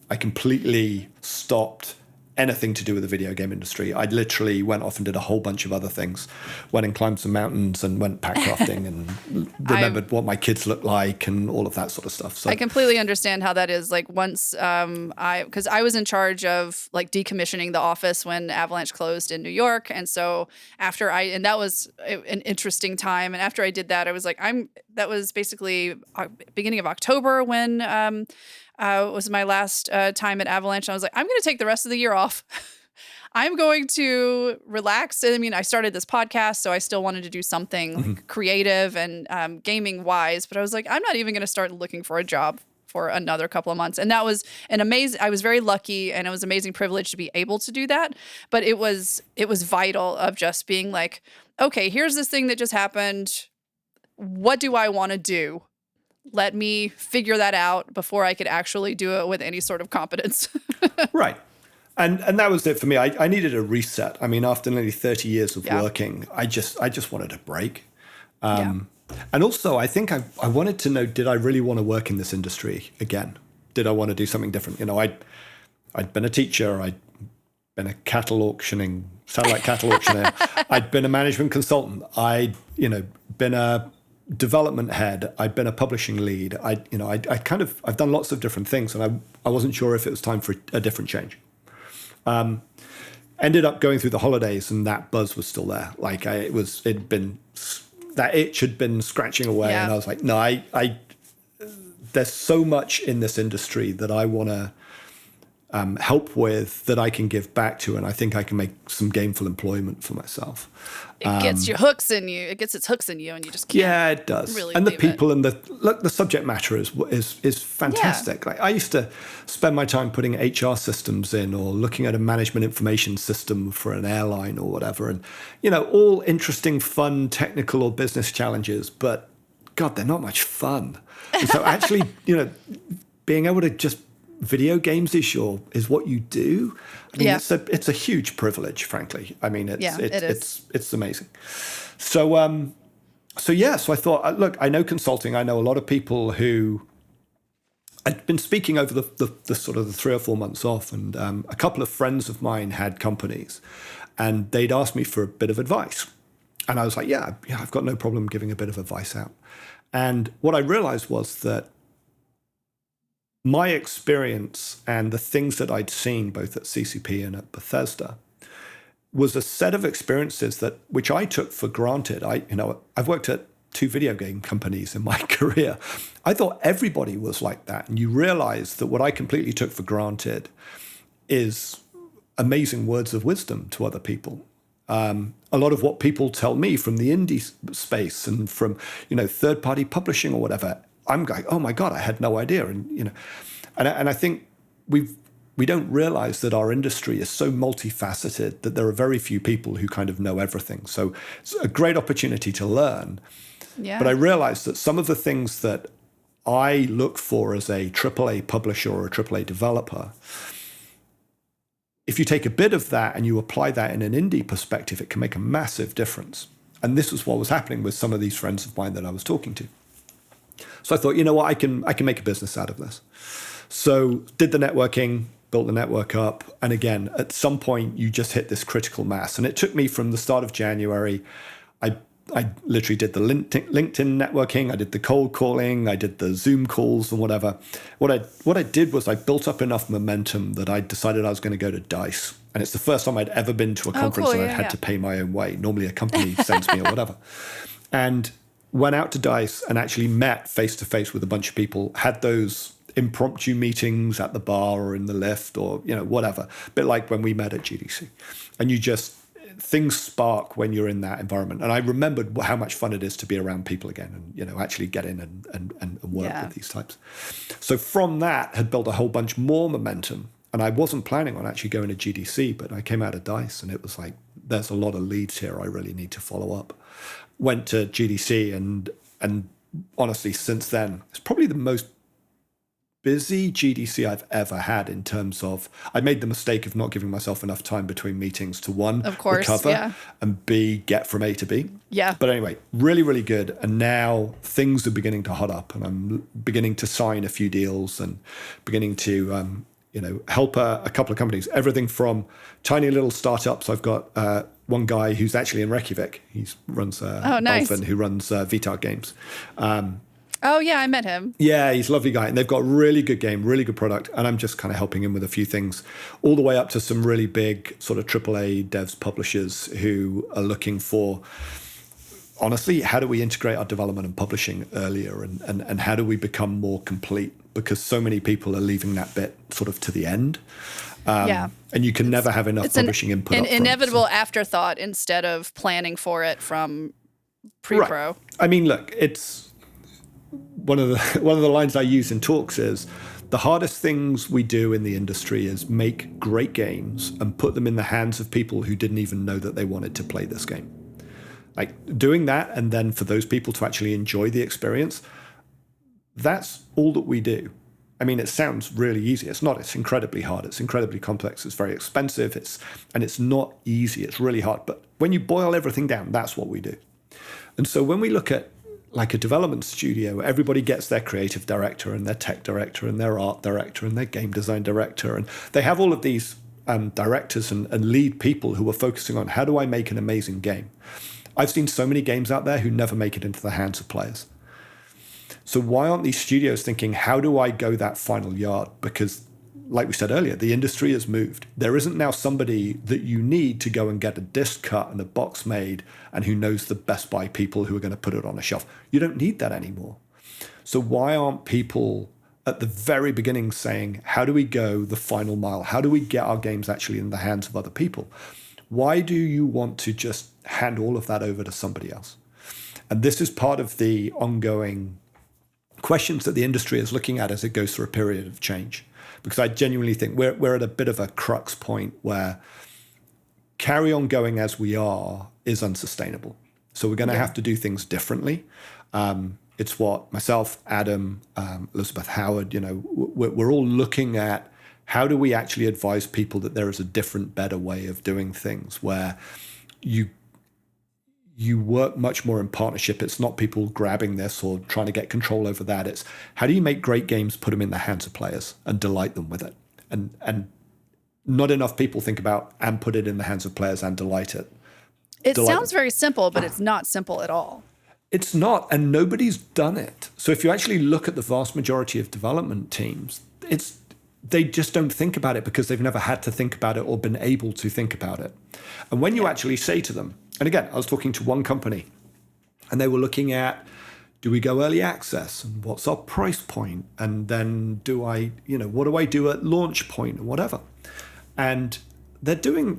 I completely stopped anything to do with the video game industry. I literally went off and did a whole bunch of other things. Went and climbed some mountains and went packcrafting and remembered what my kids looked like and all of that sort of stuff. So I completely understand how that is. Like once because I was in charge of like decommissioning the office when Avalanche closed in New York. And so and that was an interesting time. And after I did that, I was like, that was basically beginning of October when was my last time at Avalanche. And I was like, I'm going to take the rest of the year off. I'm going to relax. And I mean, I started this podcast, so I still wanted to do something like creative and gaming wise. But I was like, I'm not even going to start looking for a job for another couple of months. And that was I was very lucky, and it was an amazing privilege to be able to do that. But it was vital of just being like, okay, here's this thing that just happened. What do I want to do? Let me figure that out before I could actually do it with any sort of competence. Right. And that was it for me. I needed a reset. I mean, after nearly 30 years of working, I just wanted a break. And also, I think I wanted to know, did I really want to work in this industry again? Did I want to do something different? I'd been a teacher. I'd been a satellite cattle auctioneer. I'd been a management consultant. I'd been a development head. I'd been a publishing lead. I've done lots of different things, and I wasn't sure if it was time for a different change. Ended up going through the holidays, and that buzz was still there. Like that itch had been scratching away, and I was like, no, there's so much in this industry that I want to help with, that I can give back to, and I think I can make some gainful employment for myself. It gets your hooks in you. It gets its hooks in you, and you just can't. Yeah, it does. Really and the people and the subject matter is fantastic. Yeah. Like I used to spend my time putting HR systems in, or looking at a management information system for an airline or whatever, and all interesting, fun, technical or business challenges. But God, they're not much fun. And so actually, being able to just video games is what you do. I mean, it's a huge privilege, frankly. I mean, it's amazing. So I thought, look, I know consulting. I know a lot of people who I'd been speaking over the sort of the 3 or 4 months off, and a couple of friends of mine had companies, and they'd asked me for a bit of advice, and I was like, yeah, I've got no problem giving a bit of advice out. And what I realized was that my experience and the things that I'd seen both at CCP and at Bethesda was a set of experiences which I took for granted. I've worked at 2 video game companies in my career. I thought everybody was like that. And you realize that what I completely took for granted is amazing words of wisdom to other people. A lot of what people tell me from the indie space and from, third-party publishing or whatever, I'm going, oh my God, I had no idea. And, and I think we don't realize that our industry is so multifaceted that there are very few people who kind of know everything. So it's a great opportunity to learn. Yeah. But I realized that some of the things that I look for as a AAA publisher or a AAA developer, if you take a bit of that and you apply that in an indie perspective, it can make a massive difference. And this was what was happening with some of these friends of mine that I was talking to. So I thought, you know what, I can make a business out of this. So did the networking, built the network up. And again, at some point, you just hit this critical mass. And it took me from the start of January, I literally did the LinkedIn networking, I did the cold calling, I did the Zoom calls and whatever. What I did was I built up enough momentum that I decided I was going to go to DICE. And it's the first time I'd ever been to a conference and I'd had to pay my own way. Normally a company sends me or whatever. And went out to DICE and actually met face-to-face with a bunch of people, had those impromptu meetings at the bar or in the lift or, whatever. A bit like when we met at GDC. And things spark when you're in that environment. And I remembered how much fun it is to be around people again and, actually get in and work with these types. So from that had built a whole bunch more momentum. And I wasn't planning on actually going to GDC, but I came out of DICE and it was like, there's a lot of leads here I really need to follow up. Went to GDC and honestly, since then, it's probably the most busy GDC I've ever had in terms of, I made the mistake of not giving myself enough time between meetings to one, of course, recover, and B, get from A to B. Yeah. But anyway, really, really good. And now things are beginning to hot up and I'm beginning to sign a few deals and beginning to, help a couple of companies, everything from tiny little startups. I've got one guy who's actually in Reykjavik. He runs nice. Dolphin, who runs VTAR Games. Oh, yeah, I met him. Yeah, he's a lovely guy. And they've got a really good game, really good product. And I'm just kind of helping him with a few things, all the way up to some really big sort of AAA devs publishers who are looking for, honestly, how do we integrate our development and publishing earlier? And how do we become more complete? Because so many people are leaving that bit sort of to the end. And you can never have enough publishing input. An inevitable afterthought instead of planning for it from pre-pro. Right. I mean, look, it's one of the lines I use in talks is the hardest things we do in the industry is make great games and put them in the hands of people who didn't even know that they wanted to play this game. Like doing that, and then for those people to actually enjoy the experience, that's all that we do. I mean, it sounds really easy. It's not. It's incredibly hard. It's incredibly complex. It's very expensive. And it's not easy. It's really hard. But when you boil everything down, that's what we do. And so when we look at like a development studio, everybody gets their creative director and their tech director and their art director and their game design director. And they have all of these directors and lead people who are focusing on how do I make an amazing game. I've seen so many games out there who never make it into the hands of players. So why aren't these studios thinking, how do I go that final yard? Because like we said earlier, the industry has moved. There isn't now somebody that you need to go and get a disc cut and a box made and who knows the Best Buy people who are going to put it on a shelf. You don't need that anymore. So why aren't people at the very beginning saying, how do we go the final mile? How do we get our games actually in the hands of other people? Why do you want to just hand all of that over to somebody else? And this is part of the ongoing questions that the industry is looking at as it goes through a period of change. Because I genuinely think we're at a bit of a crux point where carry on going as we are is unsustainable. So we're going to have to do things differently. It's what myself, Adam, Elizabeth Howard, we're all looking at how do we actually advise people that there is a different, better way of doing things where you work much more in partnership. It's not people grabbing this or trying to get control over that. It's how do you make great games, put them in the hands of players and delight them with it? And not enough people think about and put it in the hands of players and delight it. It sounds very simple, but it's not simple at all. It's not, and nobody's done it. So if you actually look at the vast majority of development teams, they just don't think about it because they've never had to think about it or been able to think about it. And when you actually say to them, and again, I was talking to one company And they were looking at, do we go early access? And what's our price point? And then what do I do at launch point and whatever? And they're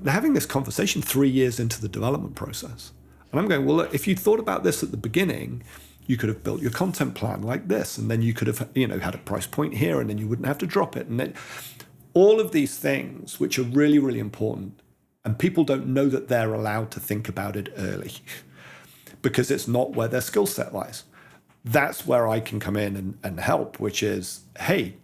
having this conversation 3 years into the development process. And I'm going, well, look, if you'd thought about this at the beginning, you could have built your content plan like this. And then you could have, had a price point here, and then you wouldn't have to drop it. And then all of these things, which are really, really important, and people don't know that they're allowed to think about it early because it's not where their skill set lies. That's where I can come in and help, which is, hey,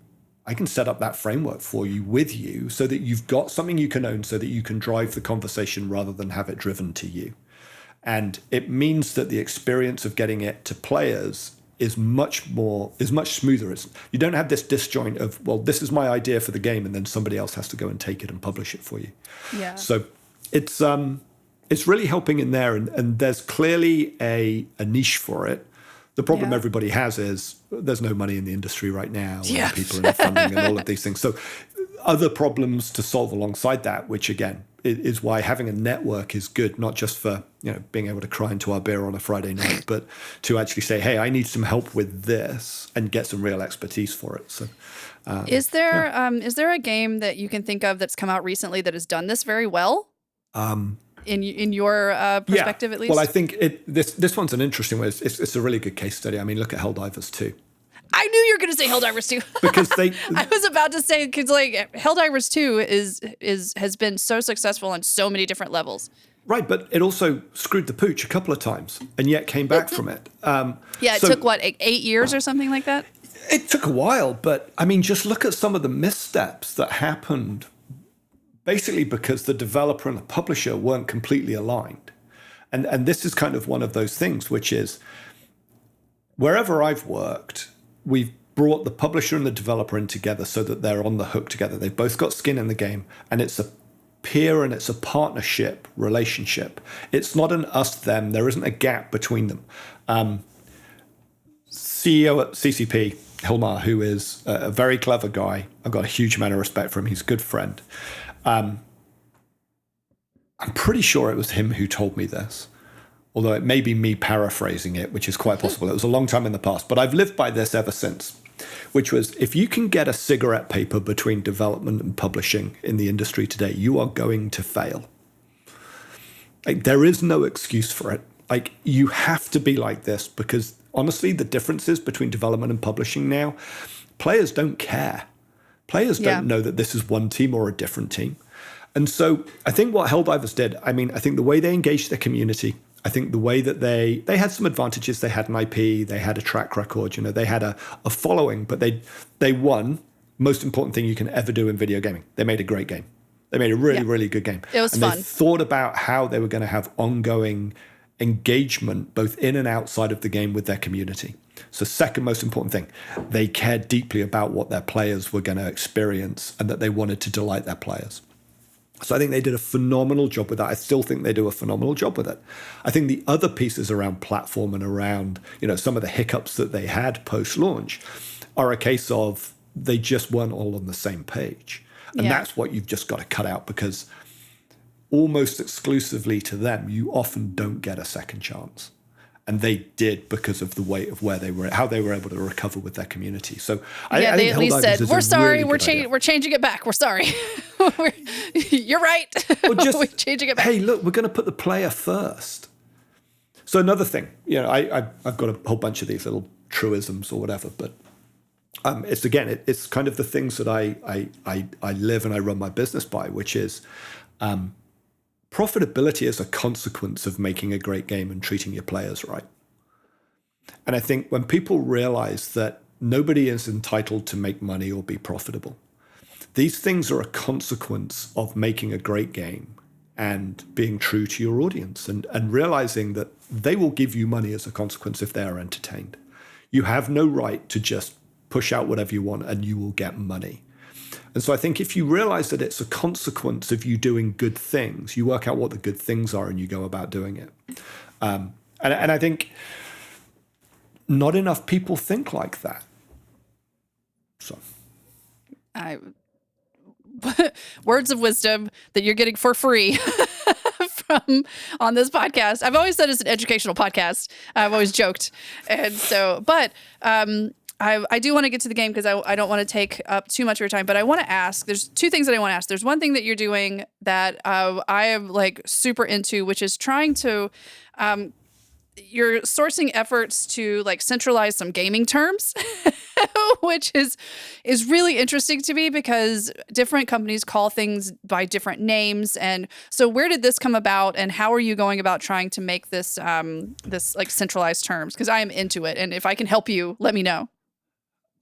I can set up that framework for you with you so that you've got something you can own so that you can drive the conversation rather than have it driven to you. And it means that the experience of getting it to players is much smoother. You don't have this disjoint of, well, this is my idea for the game, and then somebody else has to go and take it and publish it for you. Yeah. So it's really helping in there, and there's clearly a niche for it. The problem everybody has is there's no money in the industry right now, and people are not funding and all of these things. So other problems to solve alongside that, which again is why having a network is good, not just for being able to cry into our beer on a Friday night, but to actually say, hey, I need some help with this and get some real expertise for it. So, is there a game that you can think of that's come out recently that has done this very well? In your perspective, at least? Well, I think this one's an interesting one. It's a really good case study. I mean, look at Helldivers 2. I knew you were going to say Helldivers 2. Because I was about to say, because Helldivers 2 has been so successful on so many different levels. Right, but it also screwed the pooch a couple of times and yet came back from it. It took, 8 years or something like that? It took a while, but I mean, just look at some of the missteps that happened basically because the developer and the publisher weren't completely aligned. And this is kind of one of those things, which is wherever I've worked, we've brought the publisher and the developer in together so that they're on the hook together. They've both got skin in the game, and it's a peer and it's a partnership relationship. It's not an us-them. There isn't a gap between them. CEO at CCP, Hilmar, who is a very clever guy. I've got a huge amount of respect for him. He's a good friend. I'm pretty sure it was him who told me this, although it may be me paraphrasing it, which is quite possible. It was a long time in the past, but I've lived by this ever since, which was if you can get a cigarette paper between development and publishing in the industry today, you are going to fail. There is no excuse for it. You have to be like this because honestly, the differences between development and publishing now, players don't care. Players don't know that this is one team or a different team. And so I think what Helldivers did, I think the way they engaged their community, I think the way that they had some advantages. They had an IP, they had a track record, they had a following, but they won. Most important thing you can ever do in video gaming. They made a great game. They made a really, really good game. It was fun. They thought about how they were going to have ongoing engagement both in and outside of the game with their community. So second most important thing, they cared deeply about what their players were going to experience and that they wanted to delight their players. So I think they did a phenomenal job with that. I still think they do a phenomenal job with it. I think the other pieces around platform and around, some of the hiccups that they had post-launch are a case of they just weren't all on the same page. And that's what you've just got to cut out because almost exclusively to them, you often don't get a second chance. And they did because of the weight of where they were, how they were able to recover with their community. So I they think at least said, Helldivers "We're sorry, really we're changing it back. We're sorry. You're right. We're changing it back." Hey, look, we're going to put the player first. So another thing, I've got a whole bunch of these little truisms or whatever, but it's kind of the things that I live and I run my business by, which is. Profitability is a consequence of making a great game and treating your players right. And I think when people realize that nobody is entitled to make money or be profitable, these things are a consequence of making a great game and being true to your audience and realizing that they will give you money as a consequence if they are entertained. You have no right to just push out whatever you want and you will get money. And so I think if you realize that it's a consequence of you doing good things, you work out what the good things are and you go about doing it. And I think not enough people think like that. So, words of wisdom that you're getting for free from on this podcast. I've always said it's an educational podcast. I've always joked. And so, but I do want to get to the game because I don't want to take up too much of your time, but I want to ask, there's two things that I want to ask. There's one thing that you're doing that I am like super into, which is trying to, you're sourcing efforts to like centralize some gaming terms, which is really interesting to me because different companies call things by different names. And so where did this come about and how are you going about trying to make this, this like centralized terms? Because I am into it. And if I can help you, let me know.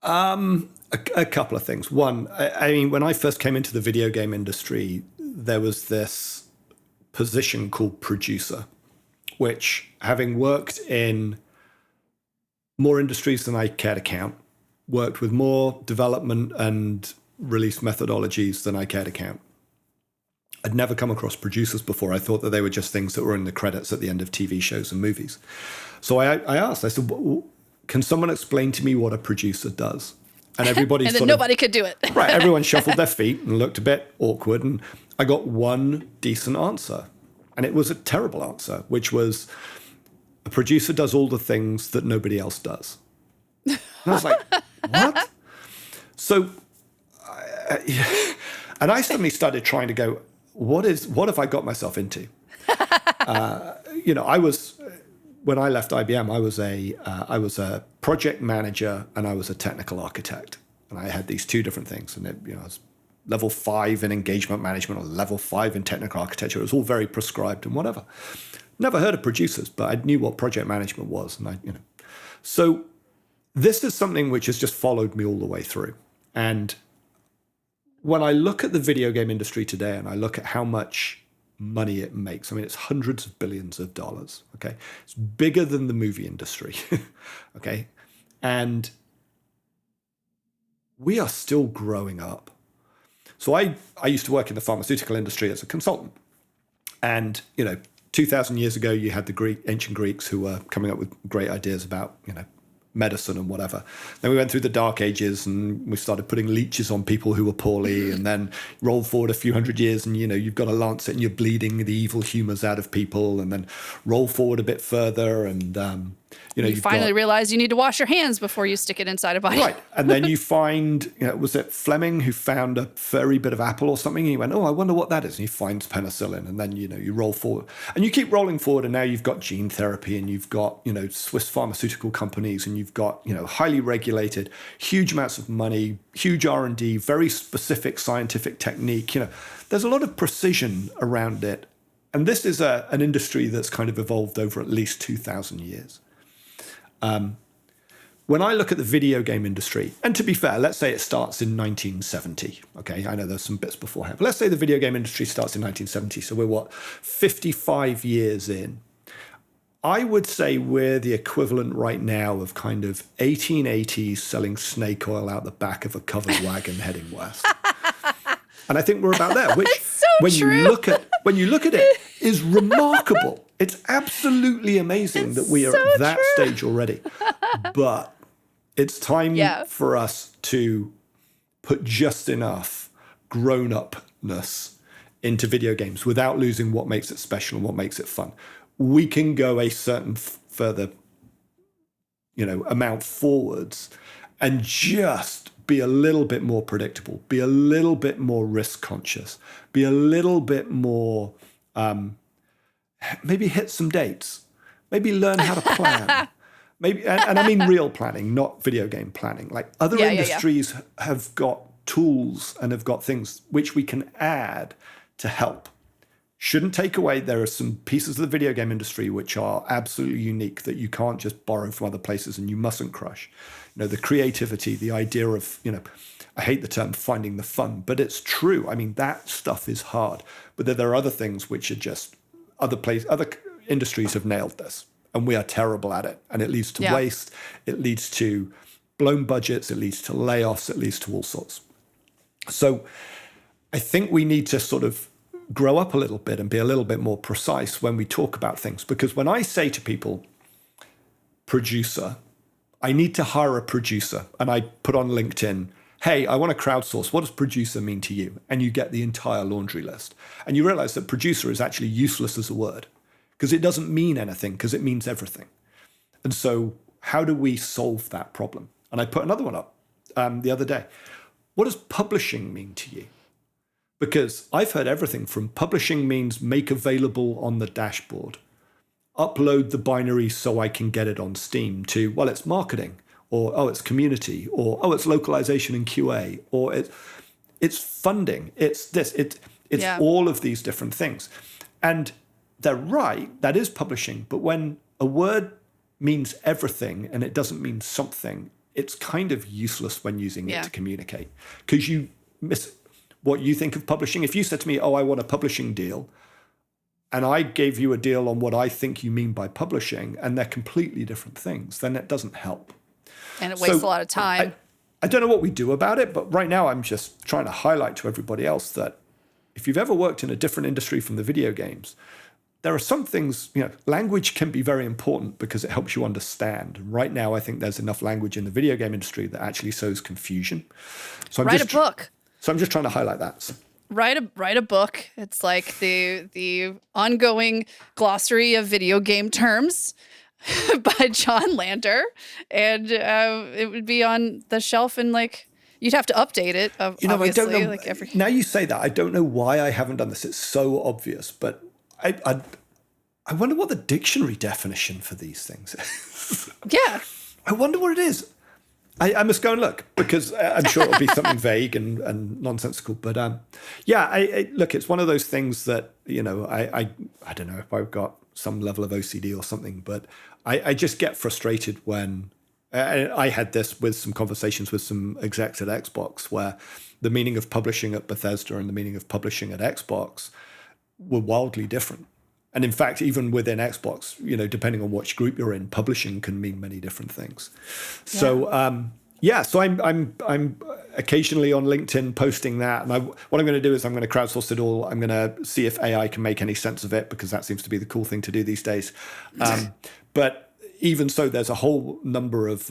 A couple of things. One, I mean, when I first came into the video game industry, there was this position called producer, which, having worked in more industries than I care to count, worked with more development and release methodologies than I care to count. I'd never come across producers before. I thought that they were just things that were in the credits at the end of TV shows and movies. So I asked, I said, can someone explain to me what a producer does? And everybody and then nobody could do it. Right. Everyone shuffled their feet and looked a bit awkward. And I got one decent answer. And it was a terrible answer, which was a producer does all the things that nobody else does. And I was like, what? So, and I suddenly started trying to go, what have I got myself into? When I left IBM, I was a project manager and I was a technical architect. And I had these two different things. And I was level 5 in engagement management or level 5 in technical architecture. It was all very prescribed and whatever. Never heard of producers, but I knew what project management was. And so this is something which has just followed me all the way through. And when I look at the video game industry today and I look at how much money it makes, I mean, it's hundreds of billions of dollars. Okay. It's bigger than the movie industry. Okay. And we are still growing up. So I used to work in the pharmaceutical industry as a consultant. And, 2,000 years ago, you had the ancient Greeks who were coming up with great ideas about, medicine and whatever. Then we went through the Dark Ages and we started putting leeches on people who were poorly, and then roll forward a few hundred years and, you've got a lancet and you're bleeding the evil humors out of people, and then roll forward a bit further and, you finally realize you need to wash your hands before you stick it inside a body. Right. And then you find, was it Fleming who found a furry bit of apple or something? And he went, oh, I wonder what that is. And he finds penicillin. And then, you roll forward. And you keep rolling forward. And now you've got gene therapy and you've got, Swiss pharmaceutical companies and you've got, highly regulated, huge amounts of money, huge R&D, very specific scientific technique. There's a lot of precision around it. And this is an industry that's kind of evolved over at least 2,000 years. When I look at the video game industry, and to be fair, let's say it starts in 1970. Okay, I know there's some bits beforehand, but let's say the video game industry starts in 1970. So we're 55 years in. I would say we're the equivalent right now of kind of 1880s selling snake oil out the back of a covered wagon heading west. And I think we're about there, which so when true. you look at it is remarkable. It's absolutely amazing that we are at that stage already. But it's time for us to put just enough grown-upness into video games without losing what makes it special and what makes it fun. We can go a certain further, amount forwards and just be a little bit more predictable, be a little bit more risk conscious, be a little bit more, maybe hit some dates, maybe learn how to plan. Maybe, and I mean real planning, not video game planning. Like other industries have got tools and have got things which we can add to help. Shouldn't take away. There are some pieces of the video game industry which are absolutely unique that you can't just borrow from other places and you mustn't crush. The creativity, the idea of, I hate the term finding the fun, but it's true. I mean, that stuff is hard. But there are other things which are just other industries have nailed this. And we are terrible at it. And it leads to waste. It leads to blown budgets. It leads to layoffs. It leads to all sorts. So I think we need to sort of grow up a little bit and be a little bit more precise when we talk about things. Because when I say to people, producer, I need to hire a producer. And I put on LinkedIn, hey, I want to crowdsource. What does producer mean to you? And you get the entire laundry list. And you realize that producer is actually useless as a word because it doesn't mean anything because it means everything. And so how do we solve that problem? And I put another one up the other day. What does publishing mean to you? Because I've heard everything from publishing means make available on the dashboard, upload the binary so I can get it on Steam, to, well, it's marketing, or, oh, it's community, or, oh, it's localization and QA, or it's funding, it's this, it's all of these different things. And they're right, that is publishing, but when a word means everything and it doesn't mean something, it's kind of useless when using it to communicate, because you miss what you think of publishing. If you said to me, oh, I want a publishing deal, and I gave you a deal on what I think you mean by publishing, and they're completely different things, then it doesn't help. And it wastes a lot of time. I don't know what we do about it, but right now I'm just trying to highlight to everybody else that if you've ever worked in a different industry from the video games, there are some things, language can be very important because it helps you understand. And right now, I think there's enough language in the video game industry that actually sows confusion. So Write a book. So I'm just trying to highlight that. Write a book. It's like the ongoing glossary of video game terms by Jon Lander, and it would be on the shelf, and like you'd have to update it. I don't know. Now you say that, I don't know why I haven't done this. It's so obvious, but I wonder what the dictionary definition for these things is. Yeah, I wonder what it is. I must go and look, because I'm sure it'll be something vague and nonsensical. But look, it's one of those things that, I don't know if I've got some level of OCD or something, but I just get frustrated when I had this with some conversations with some execs at Xbox, where the meaning of publishing at Bethesda and the meaning of publishing at Xbox were wildly different. And in fact, even within Xbox, depending on which group you're in, publishing can mean many different things. Yeah. So, so I'm occasionally on LinkedIn posting that. And what I'm going to do is I'm going to crowdsource it all. I'm going to see if AI can make any sense of it, because that seems to be the cool thing to do these days. But even so, there's a whole number of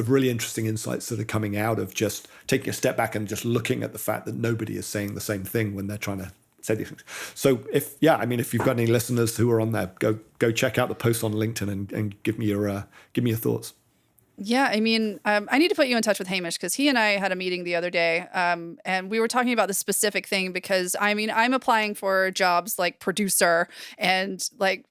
really interesting insights that are coming out of just taking a step back and just looking at the fact that nobody is saying the same thing when they're trying to say these things. So if you've got any listeners who are on there, go check out the post on LinkedIn and give me your thoughts. Yeah, I mean, I need to put you in touch with Hamish, because he and I had a meeting the other day, and we were talking about this specific thing, because I'm applying for jobs like producer, and like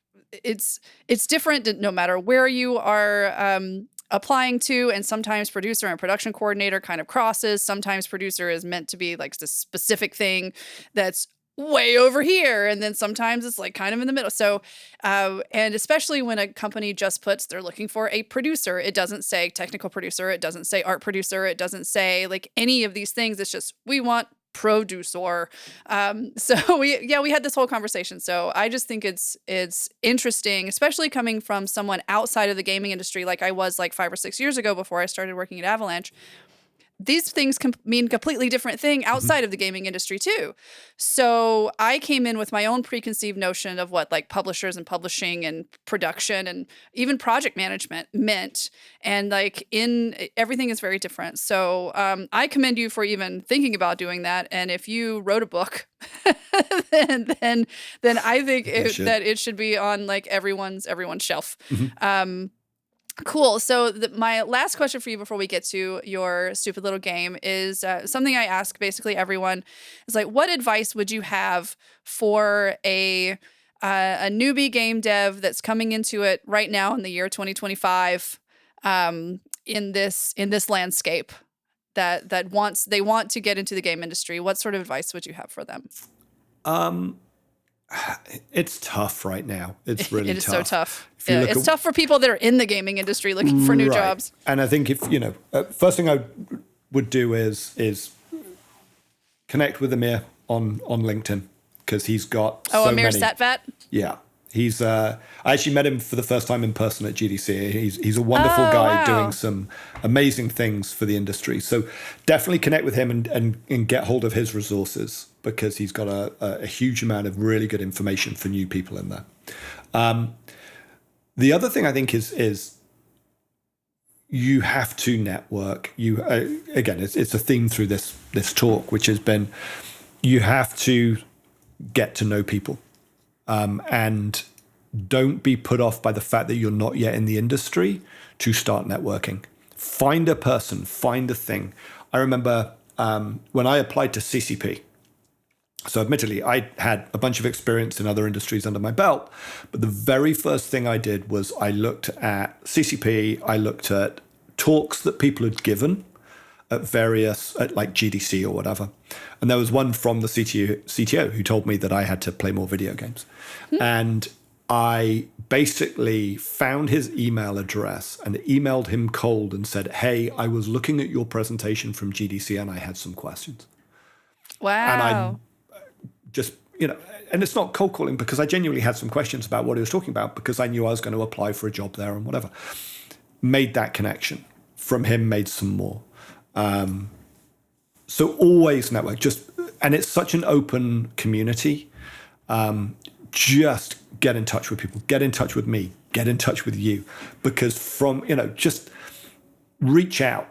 it's different no matter where you are applying to, and sometimes producer and production coordinator kind of crosses. Sometimes producer is meant to be like this specific thing that's way over here, and then sometimes it's like kind of in the middle. So and especially when a company just puts they're looking for a producer, it doesn't say technical producer, it doesn't say art producer, it doesn't say like any of these things. It's just we want producer. So we had this whole conversation. So I just think it's interesting, especially coming from someone outside of the gaming industry, like I was like 5 or 6 years ago before I started working at Avalanche. These things mean completely different thing outside of the gaming industry too. So I came in with my own preconceived notion of what like publishers and publishing and production and even project management meant. And like everything is very different. So I commend you for even thinking about doing that. And if you wrote a book, then I think that it should be on like everyone's shelf. Mm-hmm. Cool. So my last question for you before we get to your stupid little game is something I ask basically everyone is like, what advice would you have for a newbie game dev that's coming into it right now in the year 2025 in this landscape that they want to get into the game industry? What sort of advice would you have for them? It's tough right now. It's really tough. It is so tough. It's tough for people that are in the gaming industry looking for new jobs. And I think if, first thing I would do is connect with Amir on LinkedIn, because he's got Amir many. Satvat? Yeah. He's I actually met him for the first time in person at GDC. He's a wonderful guy doing some amazing things for the industry. So definitely connect with him and get hold of his resources, because he's got a huge amount of really good information for new people in there. The other thing I think is you have to network. You again, it's a theme through this talk, which has been you have to get to know people, and don't be put off by the fact that you're not yet in the industry to start networking. Find a person, find a thing. I remember when I applied to CCP. So admittedly, I had a bunch of experience in other industries under my belt, but the very first thing I did was I looked at CCP, I looked at talks that people had given at various, at like GDC or whatever. And there was one from the CTO who told me that I had to play more video games. And I basically found his email address and emailed him cold and said, hey, I was looking at your presentation from GDC and I had some questions. Wow. And I just, and it's not cold calling because I genuinely had some questions about what he was talking about because I knew I was going to apply for a job there and whatever. Made that connection. From him, made some more. So always network. And it's such an open community. Just get in touch with people. Get in touch with me. Get in touch with you. Because just reach out.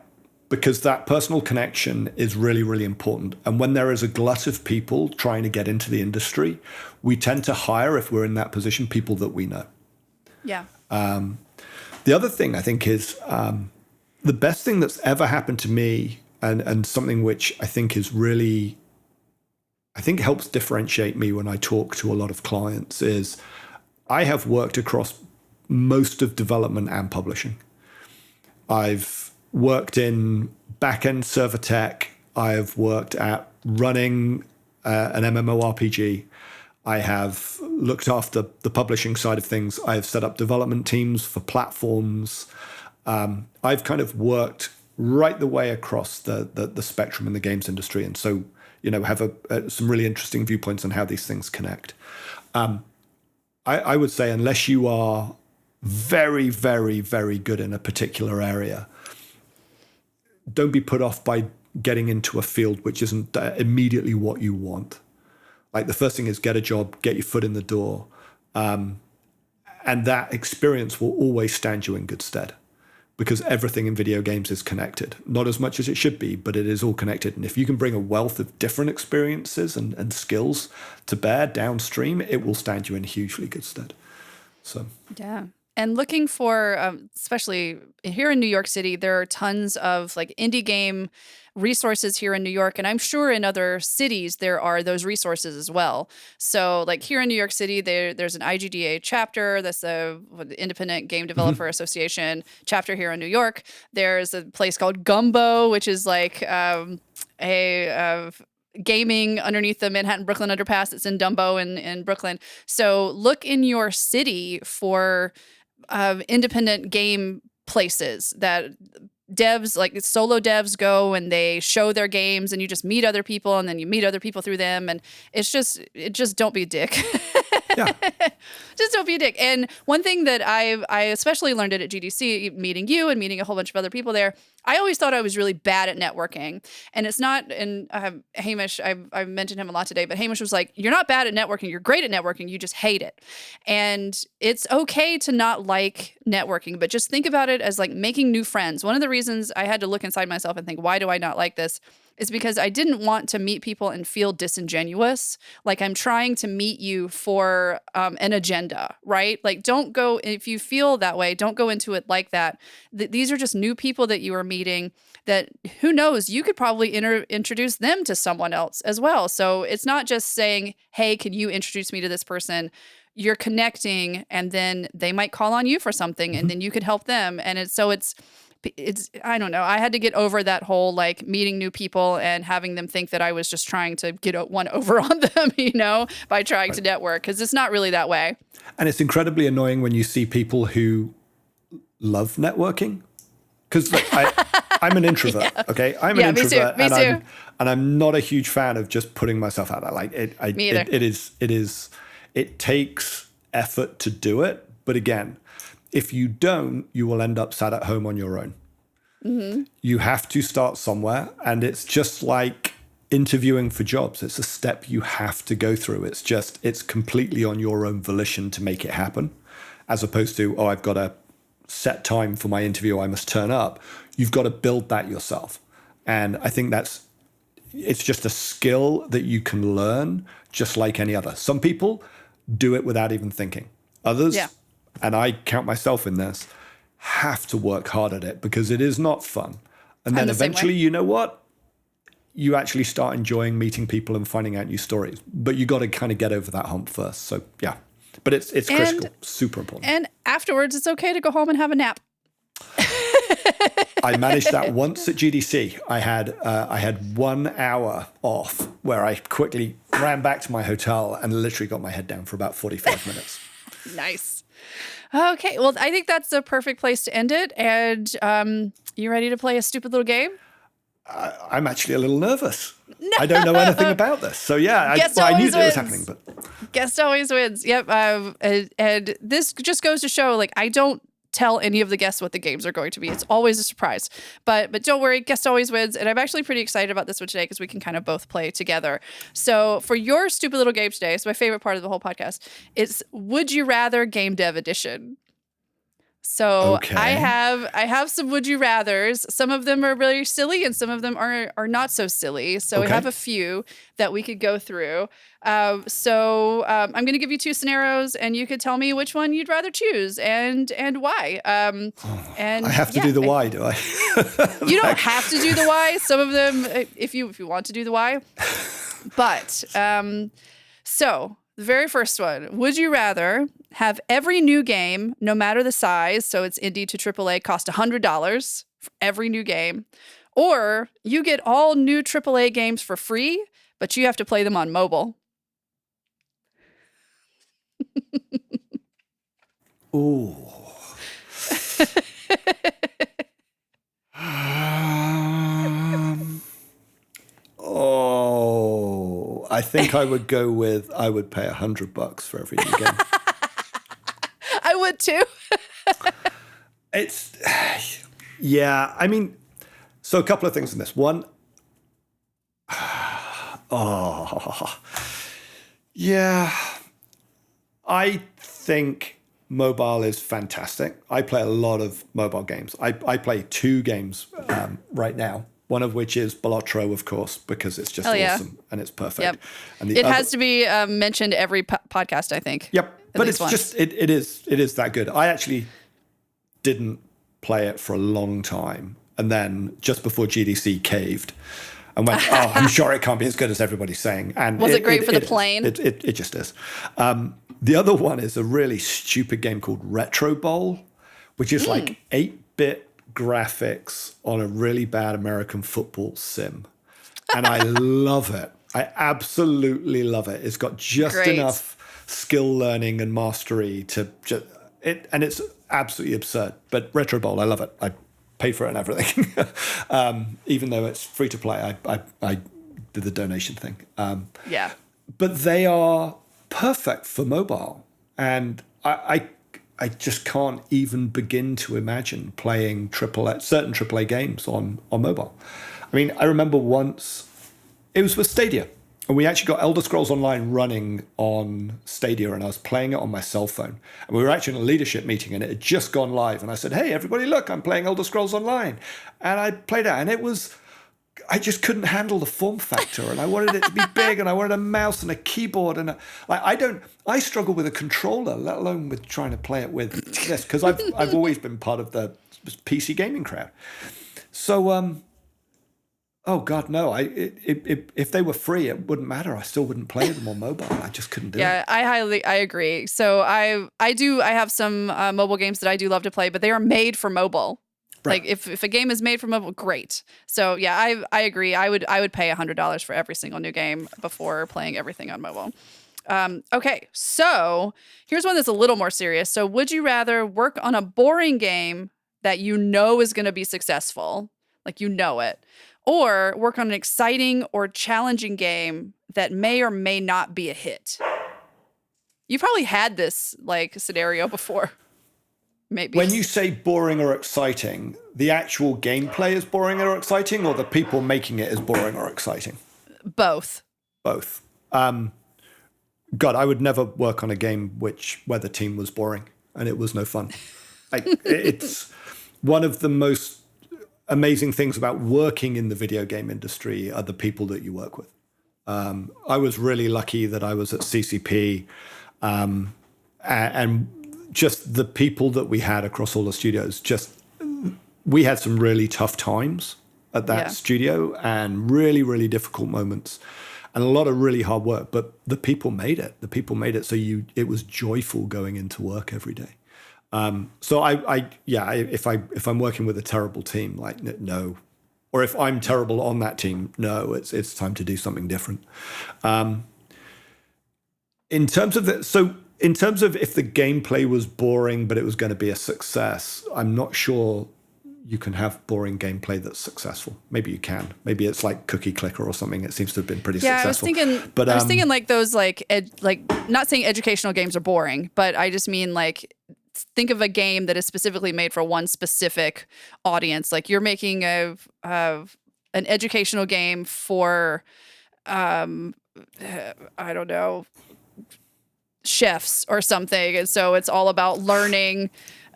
Because that personal connection is really, really important. And when there is a glut of people trying to get into the industry, we tend to hire, if we're in that position, people that we know. Yeah. The other thing I think is the best thing that's ever happened to me and something which I think is really, I think helps differentiate me when I talk to a lot of clients is I have worked across most of development and publishing. I've worked in back-end server tech. I've worked at running an MMORPG. I have looked after the publishing side of things. I've set up development teams for platforms. I've kind of worked right the way across the spectrum in the games industry. And so, have some really interesting viewpoints on how these things connect. I would say unless you are very, very, very good in a particular area, don't be put off by getting into a field which isn't immediately what you want. Like the first thing is get a job, get your foot in the door. And that experience will always stand you in good stead because everything in video games is connected. Not as much as it should be, but it is all connected. And if you can bring a wealth of different experiences and skills to bear downstream, it will stand you in hugely good stead. So, yeah. And looking for, especially here in New York City, there are tons of like indie game resources here in New York. And I'm sure in other cities, there are those resources as well. So like here in New York City, there's an IGDA chapter. That's the Independent Game Developer Association chapter here in New York. There's a place called Gumbo, which is like gaming underneath the Manhattan-Brooklyn underpass. It's in Dumbo in Brooklyn. So look in your city for independent game places that devs, like solo devs, go and they show their games and you just meet other people and then you meet other people through them. And it's just don't be a dick. yeah. Just don't be a dick. And one thing that I especially learned it at GDC, meeting you and meeting a whole bunch of other people there, I always thought I was really bad at networking. And it's not, and Hamish, I've mentioned him a lot today, but Hamish was like, you're not bad at networking. You're great at networking. You just hate it. And it's okay to not like networking, but just think about it as like making new friends. One of the reasons I had to look inside myself and think, why do I not like this? Is because I didn't want to meet people and feel disingenuous. Like I'm trying to meet you for an agenda, right? Like don't go, if you feel that way, don't go into it like that. These are just new people that you are meeting that who knows, you could probably introduce them to someone else as well. So it's not just saying, hey, can you introduce me to this person? You're connecting and then they might call on you for something and then you could help them. And it's I don't know. I had to get over that whole like meeting new people and having them think that I was just trying to get one over on them, by trying to network, because it's not really that way. And it's incredibly annoying when you see people who love networking. Because I'm an introvert, yeah. Okay? I'm an introvert. Me too. And I'm not a huge fan of just putting myself out there. Like Me either. It takes effort to do it. But again, if you don't, you will end up sat at home on your own. Mm-hmm. You have to start somewhere. And it's just like interviewing for jobs. It's a step you have to go through. It's completely on your own volition to make it happen, as opposed to, I've got to set time for my interview, I must turn up. You've got to build that yourself. And I think it's just a skill that you can learn just like any other. Some people do it without even thinking. Others, and I count myself in this, have to work hard at it because it is not fun. And then eventually, you know what? You actually start enjoying meeting people and finding out new stories. But you got to kind of get over that hump first. So, yeah. But it's critical, super important. And afterwards, it's okay to go home and have a nap. I managed that once at GDC. I had 1 hour off where I quickly ran back to my hotel and literally got my head down for about 45 minutes. Nice. Okay, well, I think that's a perfect place to end it. And you ready to play a stupid little game? I'm actually a little nervous. No. I don't know anything about this. So, yeah, I knew that it was happening. But guest always wins. Yep. And this just goes to show, like, I don't tell any of the guests what the games are going to be. It's always a surprise. But don't worry, guest always wins. And I'm actually pretty excited about this one today because we can kind of both play together. So for your stupid little game today, it's my favorite part of the whole podcast. It's Would You Rather Game Dev Edition. So okay. I have some would you rathers. Some of them are really silly and some of them are not so silly. So we have a few that we could go through. I'm going to give you 2 scenarios and you could tell me which one you'd rather choose and why. And I have to do the why, do I? You don't have to do the why. Some of them, if you want to do the why. But so the very first one, would you rather have every new game, no matter the size, so it's indie to AAA, cost $100 for every new game, or you get all new AAA games for free, but you have to play them on mobile? Ooh. I think I would go with, I would pay $100 for every new game. I would too. Yeah, I mean, so a couple of things in this. One, yeah, I think mobile is fantastic. I play a lot of mobile games. I play 2 games right now. One of which is Balotro, of course, because it's just awesome and it's perfect. Yep. And it has to be mentioned every podcast, I think. Yep. But it's once. Just it is that good. I actually didn't play it for a long time, and then just before GDC caved, and went, "Oh, I'm sure it can't be as good as everybody's saying." And was it great for the plane? It just is. The other one is a really stupid game called Retro Bowl, which is like 8-bit graphics on a really bad American football sim. And I love it. I absolutely love it. It's got just enough skill learning and mastery to and it's absolutely absurd. But Retro Bowl, I love it. I paid for it and everything. Even though it's free to play, I did the donation thing. But they are perfect for mobile. And I just can't even begin to imagine playing certain AAA games on mobile. I mean, I remember once, it was with Stadia, and we actually got Elder Scrolls Online running on Stadia, and I was playing it on my cell phone. And we were actually in a leadership meeting, and it had just gone live, and I said, "Hey, everybody, look, I'm playing Elder Scrolls Online." And I played it, and I just couldn't handle the form factor, and I wanted it to be big, and I wanted a mouse and a keyboard, and I struggle with a controller, let alone with trying to play it with this, because I've always been part of the PC gaming crowd. So, oh God, no! If they were free, it wouldn't matter. I still wouldn't play them on mobile. I just couldn't do it. Yeah, I agree. So I have some mobile games that I do love to play, but they are made for mobile. Right. Like if a game is made for mobile, great. So yeah, I agree. I would pay $100 for every single new game before playing everything on mobile. Okay, so here's one that's a little more serious. So would you rather work on a boring game that you know is going to be successful, like you know it, or work on an exciting or challenging game that may or may not be a hit? You've probably had this like scenario before. Maybe. When you say boring or exciting, the actual gameplay is boring or exciting, or the people making it is boring or exciting? Both. Both. God, I would never work on a game where the team was boring and it was no fun. Like it's one of the most amazing things about working in the video game industry are the people that you work with. I was really lucky that I was at CCP, and just the people that we had across all the studios, we had some really tough times at that studio and really, really difficult moments and a lot of really hard work, but the people made it. The people made it. So it was joyful going into work every day. So if I'm working with a terrible team, like no, or if I'm terrible on that team, no, it's time to do something different. In terms of if the gameplay was boring, but it was going to be a success, I'm not sure you can have boring gameplay that's successful. Maybe you can. Maybe it's like Cookie Clicker or something. It seems to have been pretty successful. I was thinking like those not saying educational games are boring, but I just mean like think of a game that is specifically made for one specific audience. Like you're making an educational game for I don't know, chefs or something, and so it's all about learning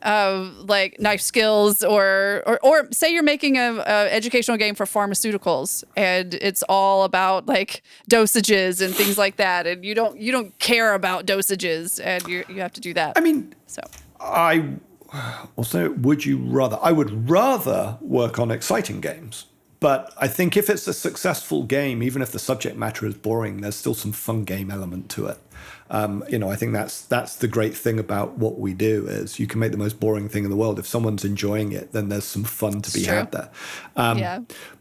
like knife skills, or say you're making a educational game for pharmaceuticals and it's all about like dosages and things like that, and you don't care about dosages and you have to do that. I mean, so I would rather work on exciting games. But I think if it's a successful game, even if the subject matter is boring, there's still some fun game element to it. I think that's the great thing about what we do is you can make the most boring thing in the world. If someone's enjoying it, then there's some fun to be had there.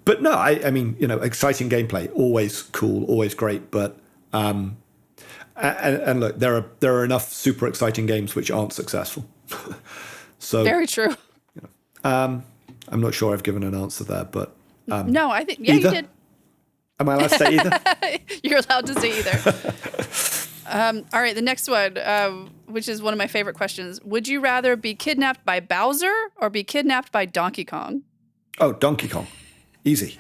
But no, I mean, exciting gameplay, always cool, always great. But and look, there are enough super exciting games which aren't successful. So very true. I'm not sure I've given an answer there, but. No, I think either? You did. Am I allowed to say either? You're allowed to say either. All right, the next one, which is one of my favorite questions. Would you rather be kidnapped by Bowser or be kidnapped by Donkey Kong? Oh, Donkey Kong. Easy.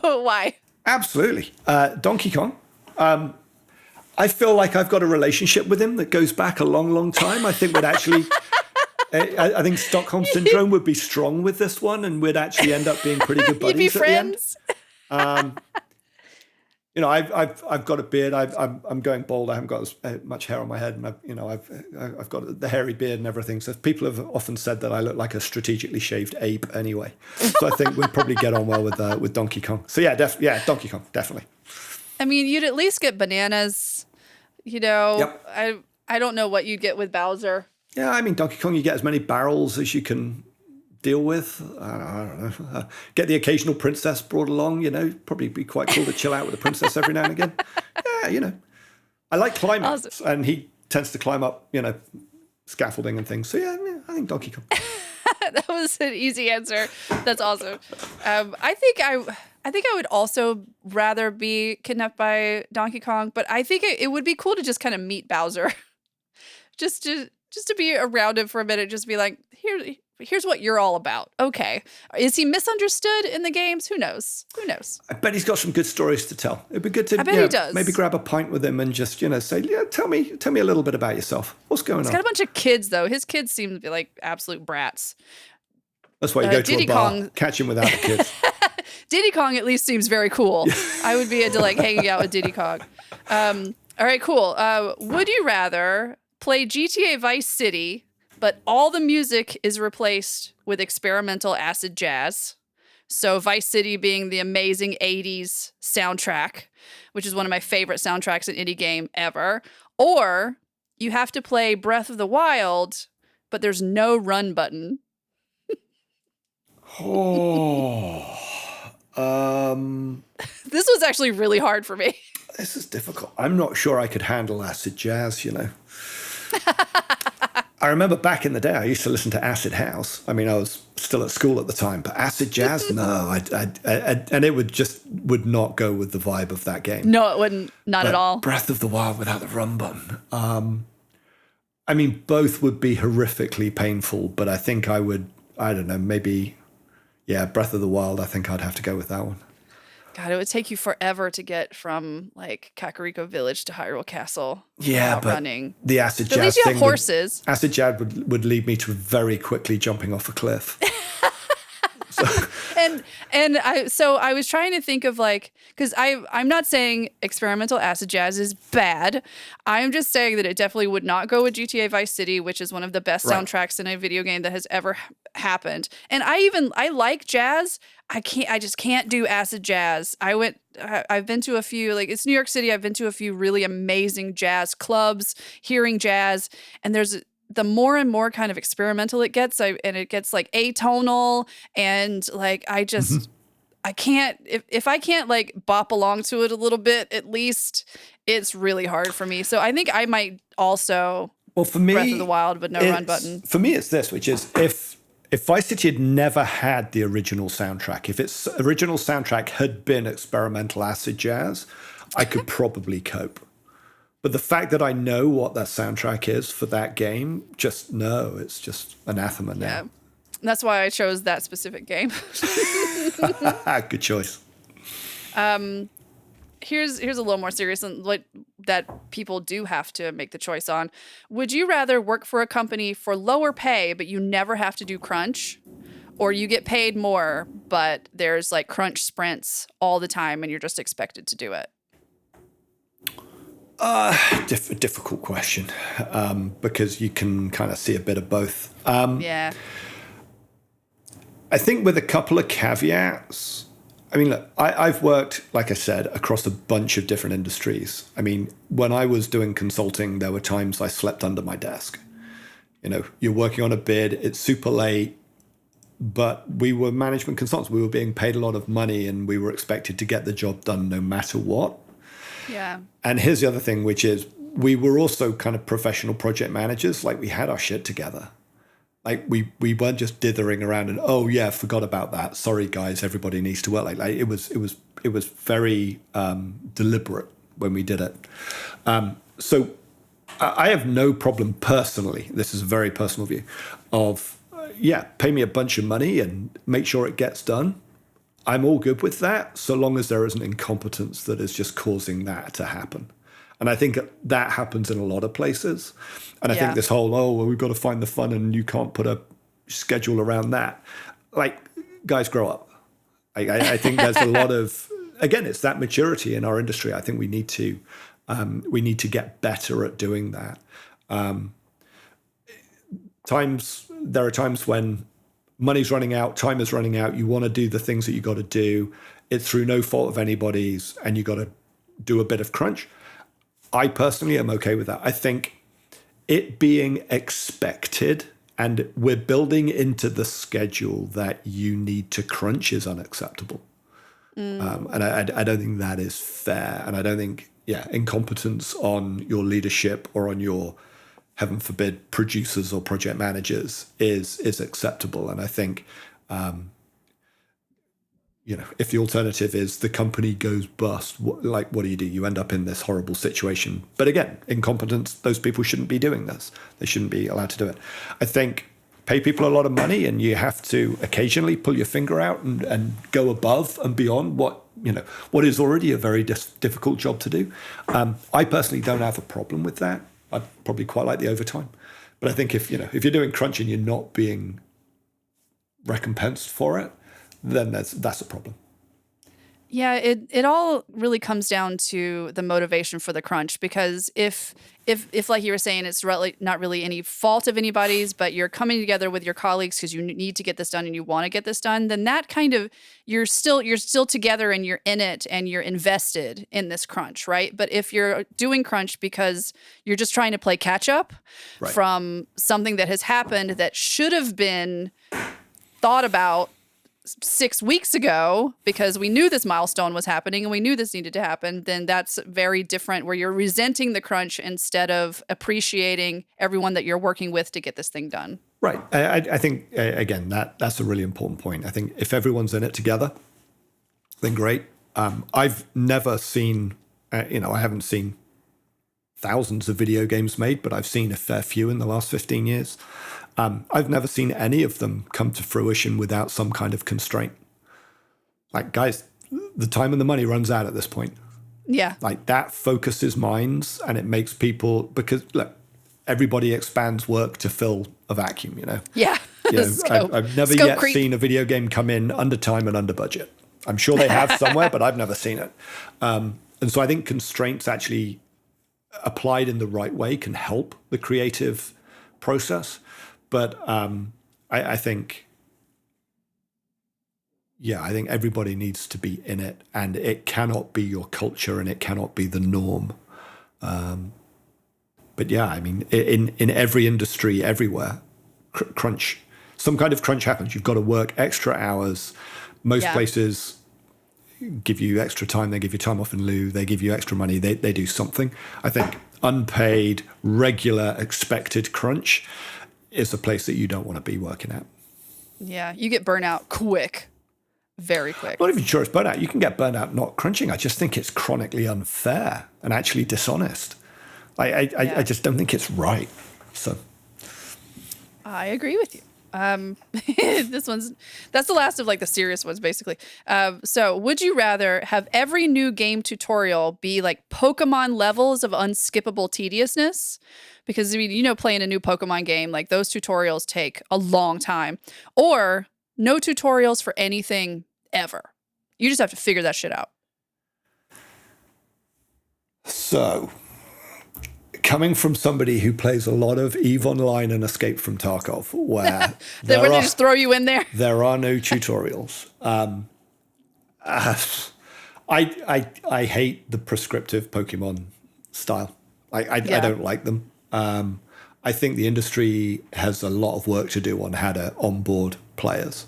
Why? Absolutely. Donkey Kong. I feel like I've got a relationship with him that goes back a long, long time. I think we'd actually... I think Stockholm Syndrome would be strong with this one, and we'd actually end up being pretty good buddies. You'd be friends. At the end. I've got a beard. I'm going bald. I haven't got as much hair on my head, and I've got the hairy beard and everything. So people have often said that I look like a strategically shaved ape. Anyway, so I think we'd probably get on well with Donkey Kong. So Donkey Kong definitely. I mean, you'd at least get bananas. Yep. I don't know what you'd get with Bowser. Yeah, I mean, Donkey Kong, you get as many barrels as you can deal with. I don't know. Get the occasional princess brought along, probably be quite cool to chill out with a princess every now and again. Yeah, I like climbing, awesome. And he tends to climb up, scaffolding and things. So yeah, I think Donkey Kong. That was an easy answer. That's awesome. I think I would also rather be kidnapped by Donkey Kong, but I think it would be cool to just kind of meet Bowser. just to be around him for a minute, just be like, here's what you're all about. Okay. Is he misunderstood in the games? Who knows? I bet he's got some good stories to tell. It'd be good to he does. Maybe grab a pint with him and just, say, tell me a little bit about yourself. What's going on? He's got a bunch of kids, though. His kids seem to be like absolute brats. That's why you go to Diddy a bar, Kong. catch him without the kids. Diddy Kong at least seems very cool. I would be into hanging out with Diddy Kong. All right, cool. Would you rather play GTA Vice City, but all the music is replaced with experimental acid jazz? So Vice City being the amazing 80s soundtrack, which is one of my favorite soundtracks in any game ever. Or you have to play Breath of the Wild, but there's no run button. This was actually really hard for me. This is difficult. I'm not sure I could handle acid jazz, I remember back in the day, I used to listen to acid house. I mean, I was still at school at the time, but acid jazz, no. And it would not go with the vibe of that game. No, it wouldn't. Not at all. Breath of the Wild without the run button. I mean, both would be horrifically painful, but I think I would, I don't know, maybe, Breath of the Wild, I think I'd have to go with that one. God, it would take you forever to get from like Kakariko Village to Hyrule Castle Yeah, without but running. the acid But at jazz least you have thing horses. acid jazz would lead me to very quickly jumping off a cliff. So I was trying to think of like, because I'm not saying experimental acid jazz is bad. I'm just saying that it definitely would not go with GTA Vice City, which is one of the best Right. soundtracks in a video game that has ever happened. And I like jazz. I just can't do acid jazz. I've been to a few, like it's New York City. I've been to a few really amazing jazz clubs, hearing jazz, and the more and more kind of experimental it gets, and it gets like atonal, and like I can't, if I can't like bop along to it a little bit, at least it's really hard for me. So I think I might also For me, Breath of the Wild with no run button. For me, it's this, which is if Vice City had never had the original soundtrack, if its original soundtrack had been experimental acid jazz, I could probably cope. But the fact that I know what that soundtrack is for that game, it's just anathema now. Yeah. That's why I chose that specific game. Good choice. Here's a little more serious and like that people do have to make the choice on. Would you rather work for a company for lower pay, but you never have to do crunch? Or you get paid more, but there's like crunch sprints all the time and you're just expected to do it? Difficult question, because you can kind of see a bit of both. Yeah. I think with a couple of caveats. I mean, look, I've worked, like I said, across a bunch of different industries. I mean, when I was doing consulting, there were times I slept under my desk. You know, you're working on a bid, it's super late, but we were management consultants. We were being paid a lot of money and we were expected to get the job done no matter what. Yeah. And here's the other thing, which is we were also kind of professional project managers. Like we had our shit together. Like we weren't just dithering around and, oh yeah, forgot about that. Sorry guys, everybody needs to work. Like it was very deliberate when we did it. So I have no problem personally. This is a very personal view of, pay me a bunch of money and make sure it gets done. I'm all good with that, so long as there isn't incompetence that is just causing that to happen. And I think that happens in a lot of places. And I think this whole, we've got to find the fun and you can't put a schedule around that. Like, guys, grow up. I think there's a lot of, again, it's that maturity in our industry. I think we need to get better at doing that. There are times when money's running out, time is running out, you want to do the things that you got to do. It's through no fault of anybody's and you got to do a bit of crunch. I personally am okay with that. I think it being expected and we're building into the schedule that you need to crunch is unacceptable. And I don't think that is fair. And I don't think, incompetence on your leadership or on your, heaven forbid, producers or project managers is acceptable. And I think, if the alternative is the company goes bust, what do? You end up in this horrible situation. But again, incompetence, those people shouldn't be doing this. They shouldn't be allowed to do it. I think pay people a lot of money and you have to occasionally pull your finger out and go above and beyond what is already a very difficult job to do. I personally don't have a problem with that. I probably quite like the overtime. But I think if you're doing crunch and you're not being recompensed for it, then that's a problem. Yeah, it all really comes down to the motivation for the crunch, because if like you were saying, it's really not really any fault of anybody's, but you're coming together with your colleagues because you need to get this done and you want to get this done, then that kind of you're still together and you're in it and you're invested in this crunch, right? But if you're doing crunch because you're just trying to play catch up from something that has happened that should have been thought about 6 weeks ago because we knew this milestone was happening and we knew this needed to happen, then that's very different, where you're resenting the crunch instead of appreciating everyone that you're working with to get this thing done. Right. I think, again, that's a really important point. I think if everyone's in it together, then great. I've never seen, I haven't seen thousands of video games made, but I've seen a fair few in the last 15 years. I've never seen any of them come to fruition without some kind of constraint. Like, guys, the time and the money runs out at this point. Yeah. Like that focuses minds and it makes people, because look, everybody expands work to fill a vacuum, you know? Yeah. You know, I've never yet seen a video game come in under time and under budget. I'm sure they have somewhere, but I've never seen it. And so I think constraints actually applied in the right way can help the creative process. But I think, I think everybody needs to be in it, and it cannot be your culture and it cannot be the norm. But yeah, I mean, in every industry, everywhere, crunch, some kind of crunch happens. You've got to work extra hours. Most places give you extra time. They give you time off in lieu. They give you extra money. They do something. I think unpaid, regular, expected crunch is a place that you don't want to be working at. Yeah, you get burnout quick. Very quick. Not even sure it's burnout. You can get burnout not crunching. I just think it's chronically unfair and actually dishonest. I just don't think it's right. So I agree with you. That's the last of like the serious ones, basically. So would you rather have every new game tutorial be like Pokemon levels of unskippable tediousness? Because I mean, you know, playing a new Pokemon game, like those tutorials take a long time, or no tutorials for anything ever. You just have to figure that shit out. So, coming from somebody who plays a lot of EVE Online and Escape from Tarkov, where they just throw you in there. There are no tutorials. I hate the prescriptive Pokemon style. I don't like them. I think the industry has a lot of work to do on how to onboard players.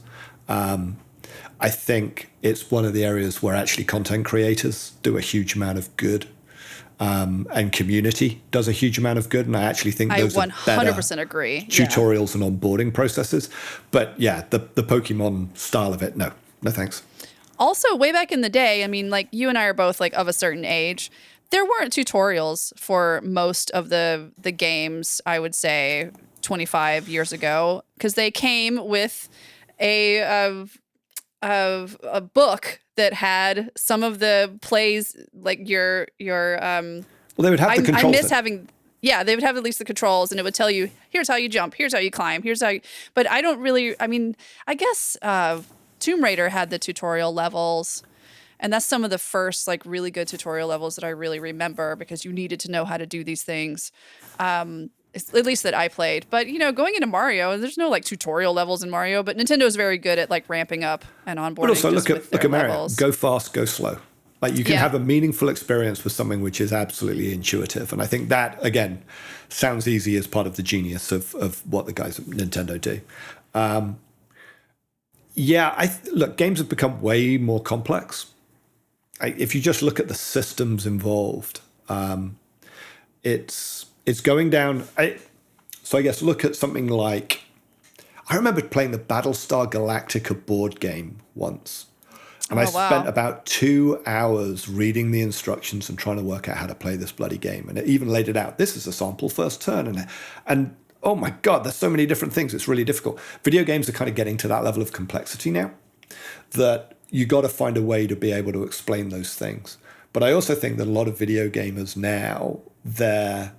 I think it's one of the areas where actually content creators do a huge amount of good, and community does a huge amount of good. And I actually think those I 100% agree. Tutorials and onboarding processes. But yeah, the Pokemon style of it, no thanks. Also, way back in the day, I mean, like you and I are both like of a certain age. There weren't tutorials for most of the games, I would say 25 years ago, because they came with a book that had some of the plays, like your well, they would have the controls. I miss having, they would have at least the controls, and it would tell you, here's how you jump, here's how you climb, here's how you, but I don't really, I mean, I guess Tomb Raider had the tutorial levels, and that's some of the first like really good tutorial levels that I really remember, because you needed to know how to do these things. At least that I played. But, you know, going into Mario, there's no like tutorial levels in Mario, but Nintendo is very good at like ramping up and onboarding. But also look at Mario. Levels. Go fast, go slow. Like you can have a meaningful experience with something which is absolutely intuitive. And I think that, again, sounds easy as part of the genius of what the guys at Nintendo do. Look, games have become way more complex. If you just look at the systems involved, it's going down. So I guess look at something like, I remember playing the Battlestar Galactica board game once. And I spent about 2 hours reading the instructions and trying to work out how to play this bloody game. And it even laid it out. This is a sample first turn. And oh my God, there's so many different things. It's really difficult. Video games are kind of getting to that level of complexity now that you got to find a way to be able to explain those things. But I also think that a lot of video gamers now, their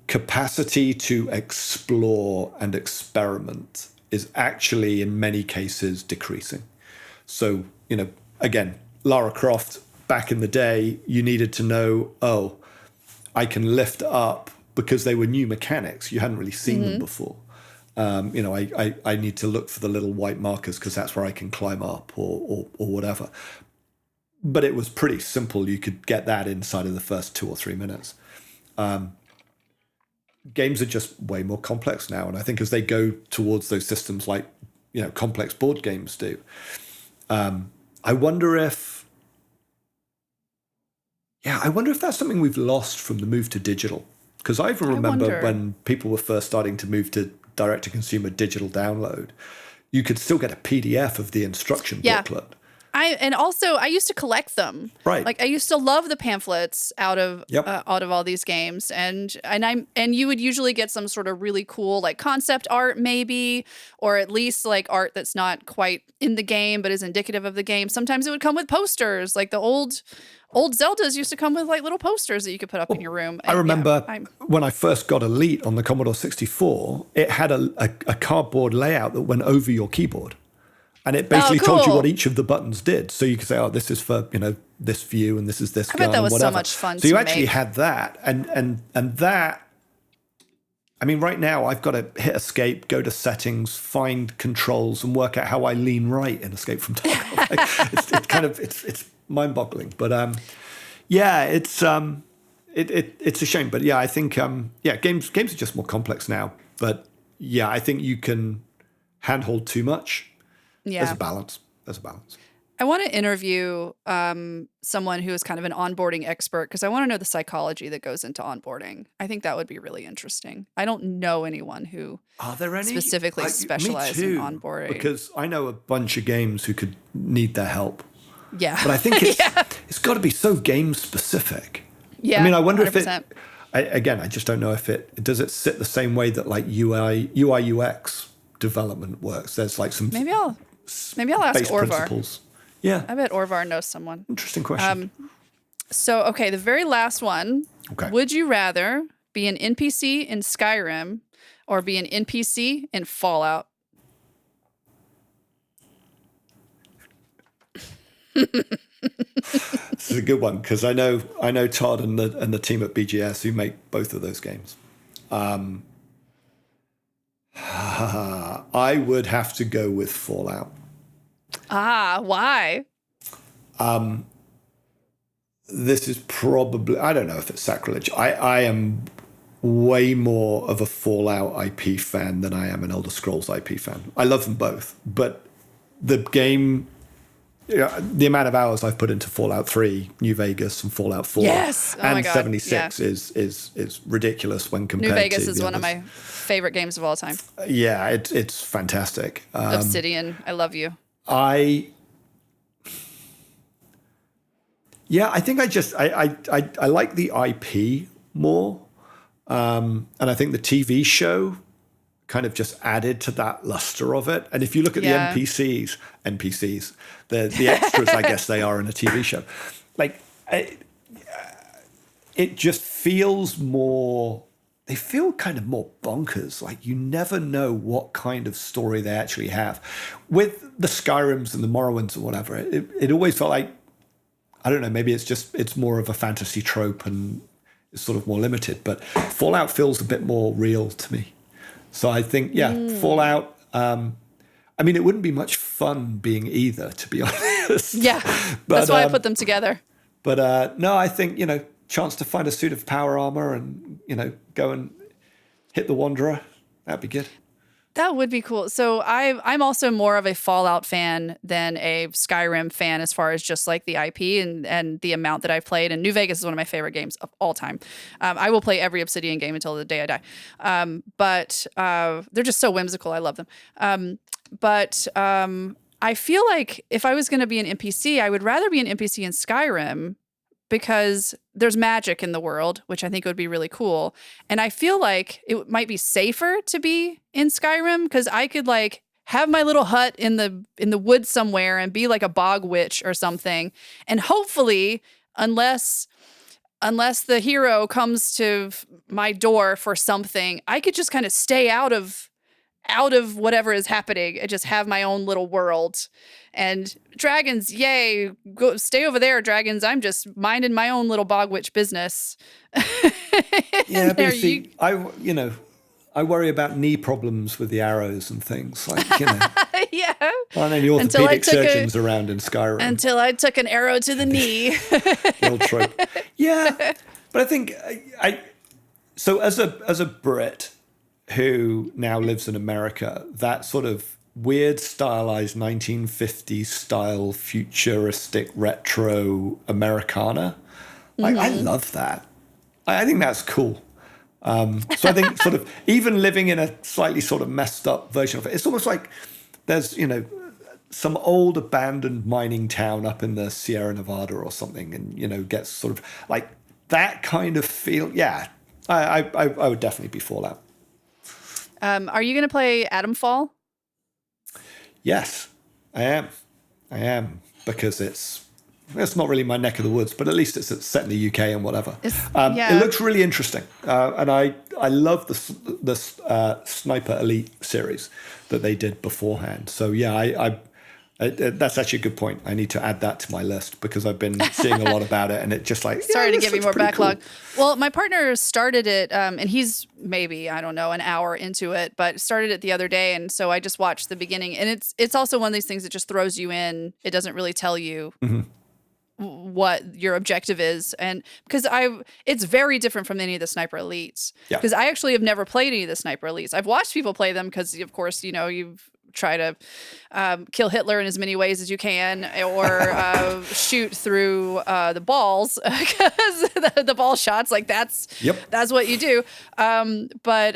capacity to explore and experiment is actually in many cases decreasing. So, you know, again, Lara Croft, back in the day, you needed to know, I can lift up because they were new mechanics. You hadn't really seen them before. You know, I need to look for the little white markers because that's where I can climb up or whatever. But it was pretty simple. You could get that inside of the first 2 or 3 minutes. Games are just way more complex now. And I think as they go towards those systems like, you know, complex board games do, I wonder if that's something we've lost from the move to digital. Because I even remember when people were first starting to move to direct-to-consumer digital download, you could still get a PDF of the instruction booklet. I used to collect them. Right. Like I used to love the pamphlets out of Yep. all these games, and you would usually get some sort of really cool like concept art maybe, or at least like art that's not quite in the game but is indicative of the game. Sometimes it would come with posters, like the old Zeldas used to come with like little posters that you could put up in your room. I remember when I first got Elite on the Commodore 64, it had a cardboard layout that went over your keyboard. And it basically told you what each of the buttons did. So you could say, oh, this is for, this view and this is this gun. I bet that was whatever. so much fun So you actually had that. And that, I mean, right now I've got to hit escape, go to settings, find controls and work out how I lean right in Escape from Tarkov. It's mind-boggling. But it's a shame. But yeah, I think, games are just more complex now. But yeah, I think you can handhold too much. Yeah. There's a balance. I want to interview someone who is kind of an onboarding expert because I want to know the psychology that goes into onboarding. I think that would be really interesting. I don't know anyone who specifically specializes in onboarding. Because I know a bunch of games who could need their help. Yeah. But I think it's got to be so game specific. Yeah. I mean, I wonder 100%. I just don't know if does it sit the same way that like UI UX development works. There's like some maybe I'll ask Orvar. Principles. Yeah, I bet Orvar knows someone. Interesting question. So the very last one. Okay. Would you rather be an NPC in Skyrim or be an NPC in Fallout? This is a good one because I know Todd and the team at BGS who make both of those games. I would have to go with Fallout. Why? This is probably, I don't know if it's sacrilege. I am way more of a Fallout IP fan than I am an Elder Scrolls IP fan. I love them both, but the game, the amount of hours I've put into Fallout 3, New Vegas, and Fallout 4, and 76 is ridiculous when compared to New Vegas is one of my favorite games of all time. Yeah, it's fantastic. Obsidian, I love you. I think I like the IP more, and I think the TV show kind of just added to that luster of it. And if you look at the NPCs, the extras, I guess they are in a TV show, like it just feels more. They feel kind of more bonkers. Like you never know what kind of story they actually have. With the Skyrims and the Morrowinds or whatever, it always felt like, I don't know, maybe it's more of a fantasy trope and it's sort of more limited. But Fallout feels a bit more real to me. So I think, Fallout. I mean, it wouldn't be much fun being either, to be honest. Yeah, but, that's why I put them together. But no, I think, chance to find a suit of power armor and, go and hit the Wanderer. That'd be good. That would be cool. So I'm also more of a Fallout fan than a Skyrim fan as far as just like the IP and the amount that I've played. And New Vegas is one of my favorite games of all time. I will play every Obsidian game until the day I die. But they're just so whimsical. I love them. But I feel like if I was going to be an NPC, I would rather be an NPC in Skyrim because there's magic in the world, which I think would be really cool. And I feel like it might be safer to be in Skyrim because I could like have my little hut in the woods somewhere and be like a bog witch or something. And hopefully, unless the hero comes to my door for something, I could just kind of stay out of whatever is happening and just have my own little world. And dragons, yay, go stay over there, dragons. I'm just minding my own little bog witch business. Yeah, but see, I worry about knee problems with the arrows and things like, Yeah. I know the orthopedic surgeons around in Skyrim. Until I took an arrow to the knee. The old trope. Yeah, but I think so as a Brit who now lives in America, that sort of weird stylized 1950s style futuristic retro Americana. Like, I love that. I think that's cool. So I think sort of even living in a slightly sort of messed up version of it, it's almost like there's, some old abandoned mining town up in the Sierra Nevada or something, and gets sort of like that kind of feel. Yeah, I would definitely be Fallout. Are you going to play Atomfall? Yes, I am because it's not really my neck of the woods, but at least it's set in the UK and whatever. It looks really interesting, and I love the Sniper Elite series that they did beforehand. So yeah, that's actually a good point. I need to add that to my list because I've been seeing a lot about it, and it just like sorry to give you more backlog. Cool. Well, my partner started it, and he's maybe I don't know an hour into it, but started it the other day, and so I just watched the beginning. And it's also one of these things that just throws you in. It doesn't really tell you what your objective is, and because it's very different from any of the Sniper Elites. Because I actually have never played any of the Sniper Elites. I've watched people play them because, of course, you've try to kill Hitler in as many ways as you can, or shoot through the balls because the ball shots, like that's what you do. But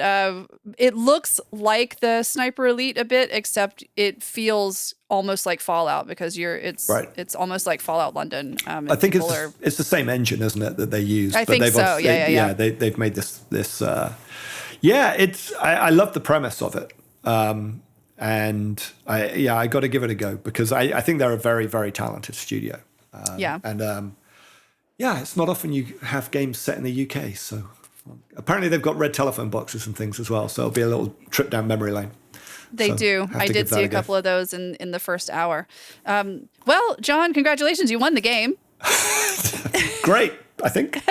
it looks like the Sniper Elite a bit, except it feels almost like Fallout because it's almost like Fallout London. I think it's the same engine, isn't it, that they use? I think so. Yeah. They've made this. I love the premise of it. And I got to give it a go because I think they're a very, very talented studio. And it's not often you have games set in the UK. So apparently they've got red telephone boxes and things as well. So it'll be a little trip down memory lane. They do. I did see a couple of those in the first hour. Well, Jon, congratulations. You won the game. Great, I think.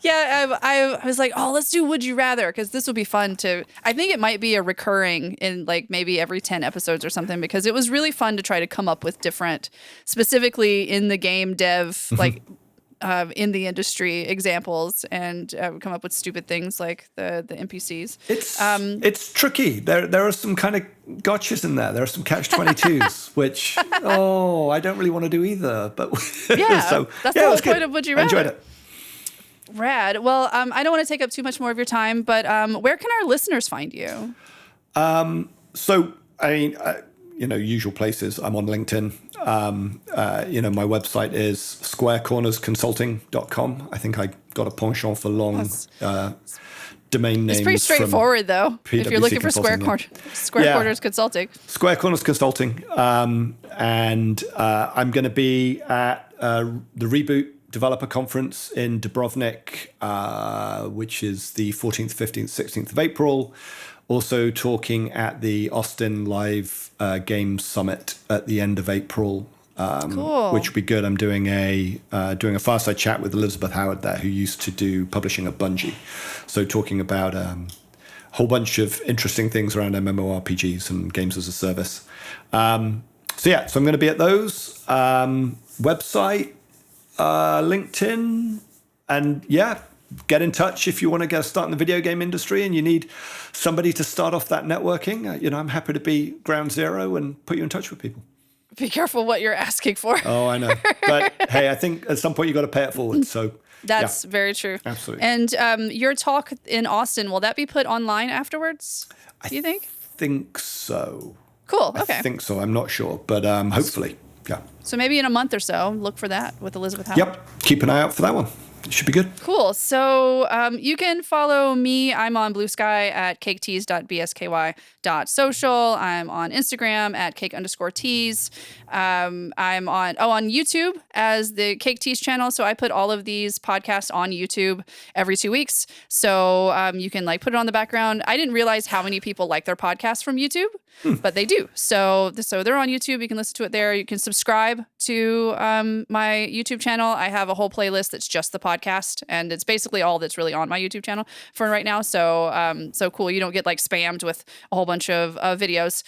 Yeah, I was like, let's do Would You Rather, because this would be fun to. I think it might be a recurring in like maybe every 10 episodes or something, because it was really fun to try to come up with different, specifically in the game dev, like in the industry examples, and come up with stupid things like the NPCs. It's tricky. There are some kind of gotchas in there. There are some catch-22s, which I don't really want to do either. But that's the whole point of Would You Rather. I enjoyed it. Rad. Well, I don't want to take up too much more of your time, but where can our listeners find you? So, I mean, usual places. I'm on LinkedIn. My website is squarecornersconsulting.com. I think I got a penchant for long domain names. It's pretty straightforward, though, if you're looking for Square Corners Consulting. Square Corners Consulting. And I'm going to be at the Reboot Developer Conference in Dubrovnik, which is the 14th, 15th, 16th of April. Also talking at the Austin Live Games Summit at the end of April, cool. Which will be good. I'm doing a fireside chat with Elizabeth Howard there, who used to do publishing at Bungie. So talking about a whole bunch of interesting things around MMORPGs and games as a service. So I'm going to be at those. Website, LinkedIn, and get in touch if you want to get a start in the video game industry and you need somebody to start off that networking. I'm happy to be ground zero and put you in touch with people. Be careful what you're asking for. Oh, I know. But hey, I think at some point you got to pay it forward. So that's very true. Absolutely. And your talk in Austin, will that be put online afterwards? Do you think? I think so. Cool. Okay. I think so. I'm not sure, but hopefully. Yeah. So maybe in a month or so, look for that with Elizabeth Howard. Yep. Keep an eye out for that one. It should be good. Cool. So you can follow me. I'm on Blue Sky at caketease.bsky.social. I'm on Instagram at cake_tease. I'm on YouTube as the Cake Tease channel. So I put all of these podcasts on YouTube every 2 weeks. So you can put it on the background. I didn't realize how many people like their podcasts from YouTube. But they do. So they're on YouTube. You can listen to it there. You can subscribe to my YouTube channel. I have a whole playlist that's just the podcast, and it's basically all that's really on my YouTube channel for right now. So cool. You don't get spammed with a whole bunch of videos.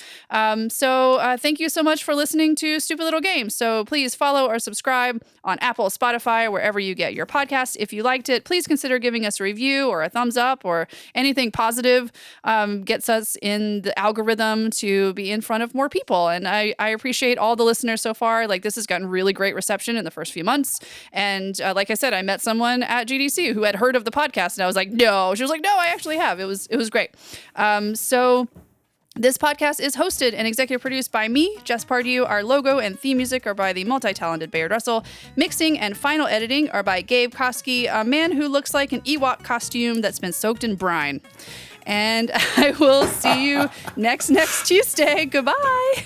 So thank you so much for listening to Stupid Little Games. So please follow or subscribe on Apple, Spotify, wherever you get your podcasts. If you liked it, please consider giving us a review or a thumbs up or anything positive. Gets us in the algorithm to be in front of more people. And I appreciate all the listeners so far. This has gotten really great reception in the first few months. And like I said, I met someone at GDC who had heard of the podcast, and I was like, no. She was like, no, I actually have. It was great. So This podcast is hosted and executive produced by me, Jess Pardue. Our logo and theme music are by the multi-talented Bayard Russell. Mixing and final editing are by Gabe Koski, a man who looks like an Ewok costume that's been soaked in brine. And I will see you next Tuesday. Goodbye.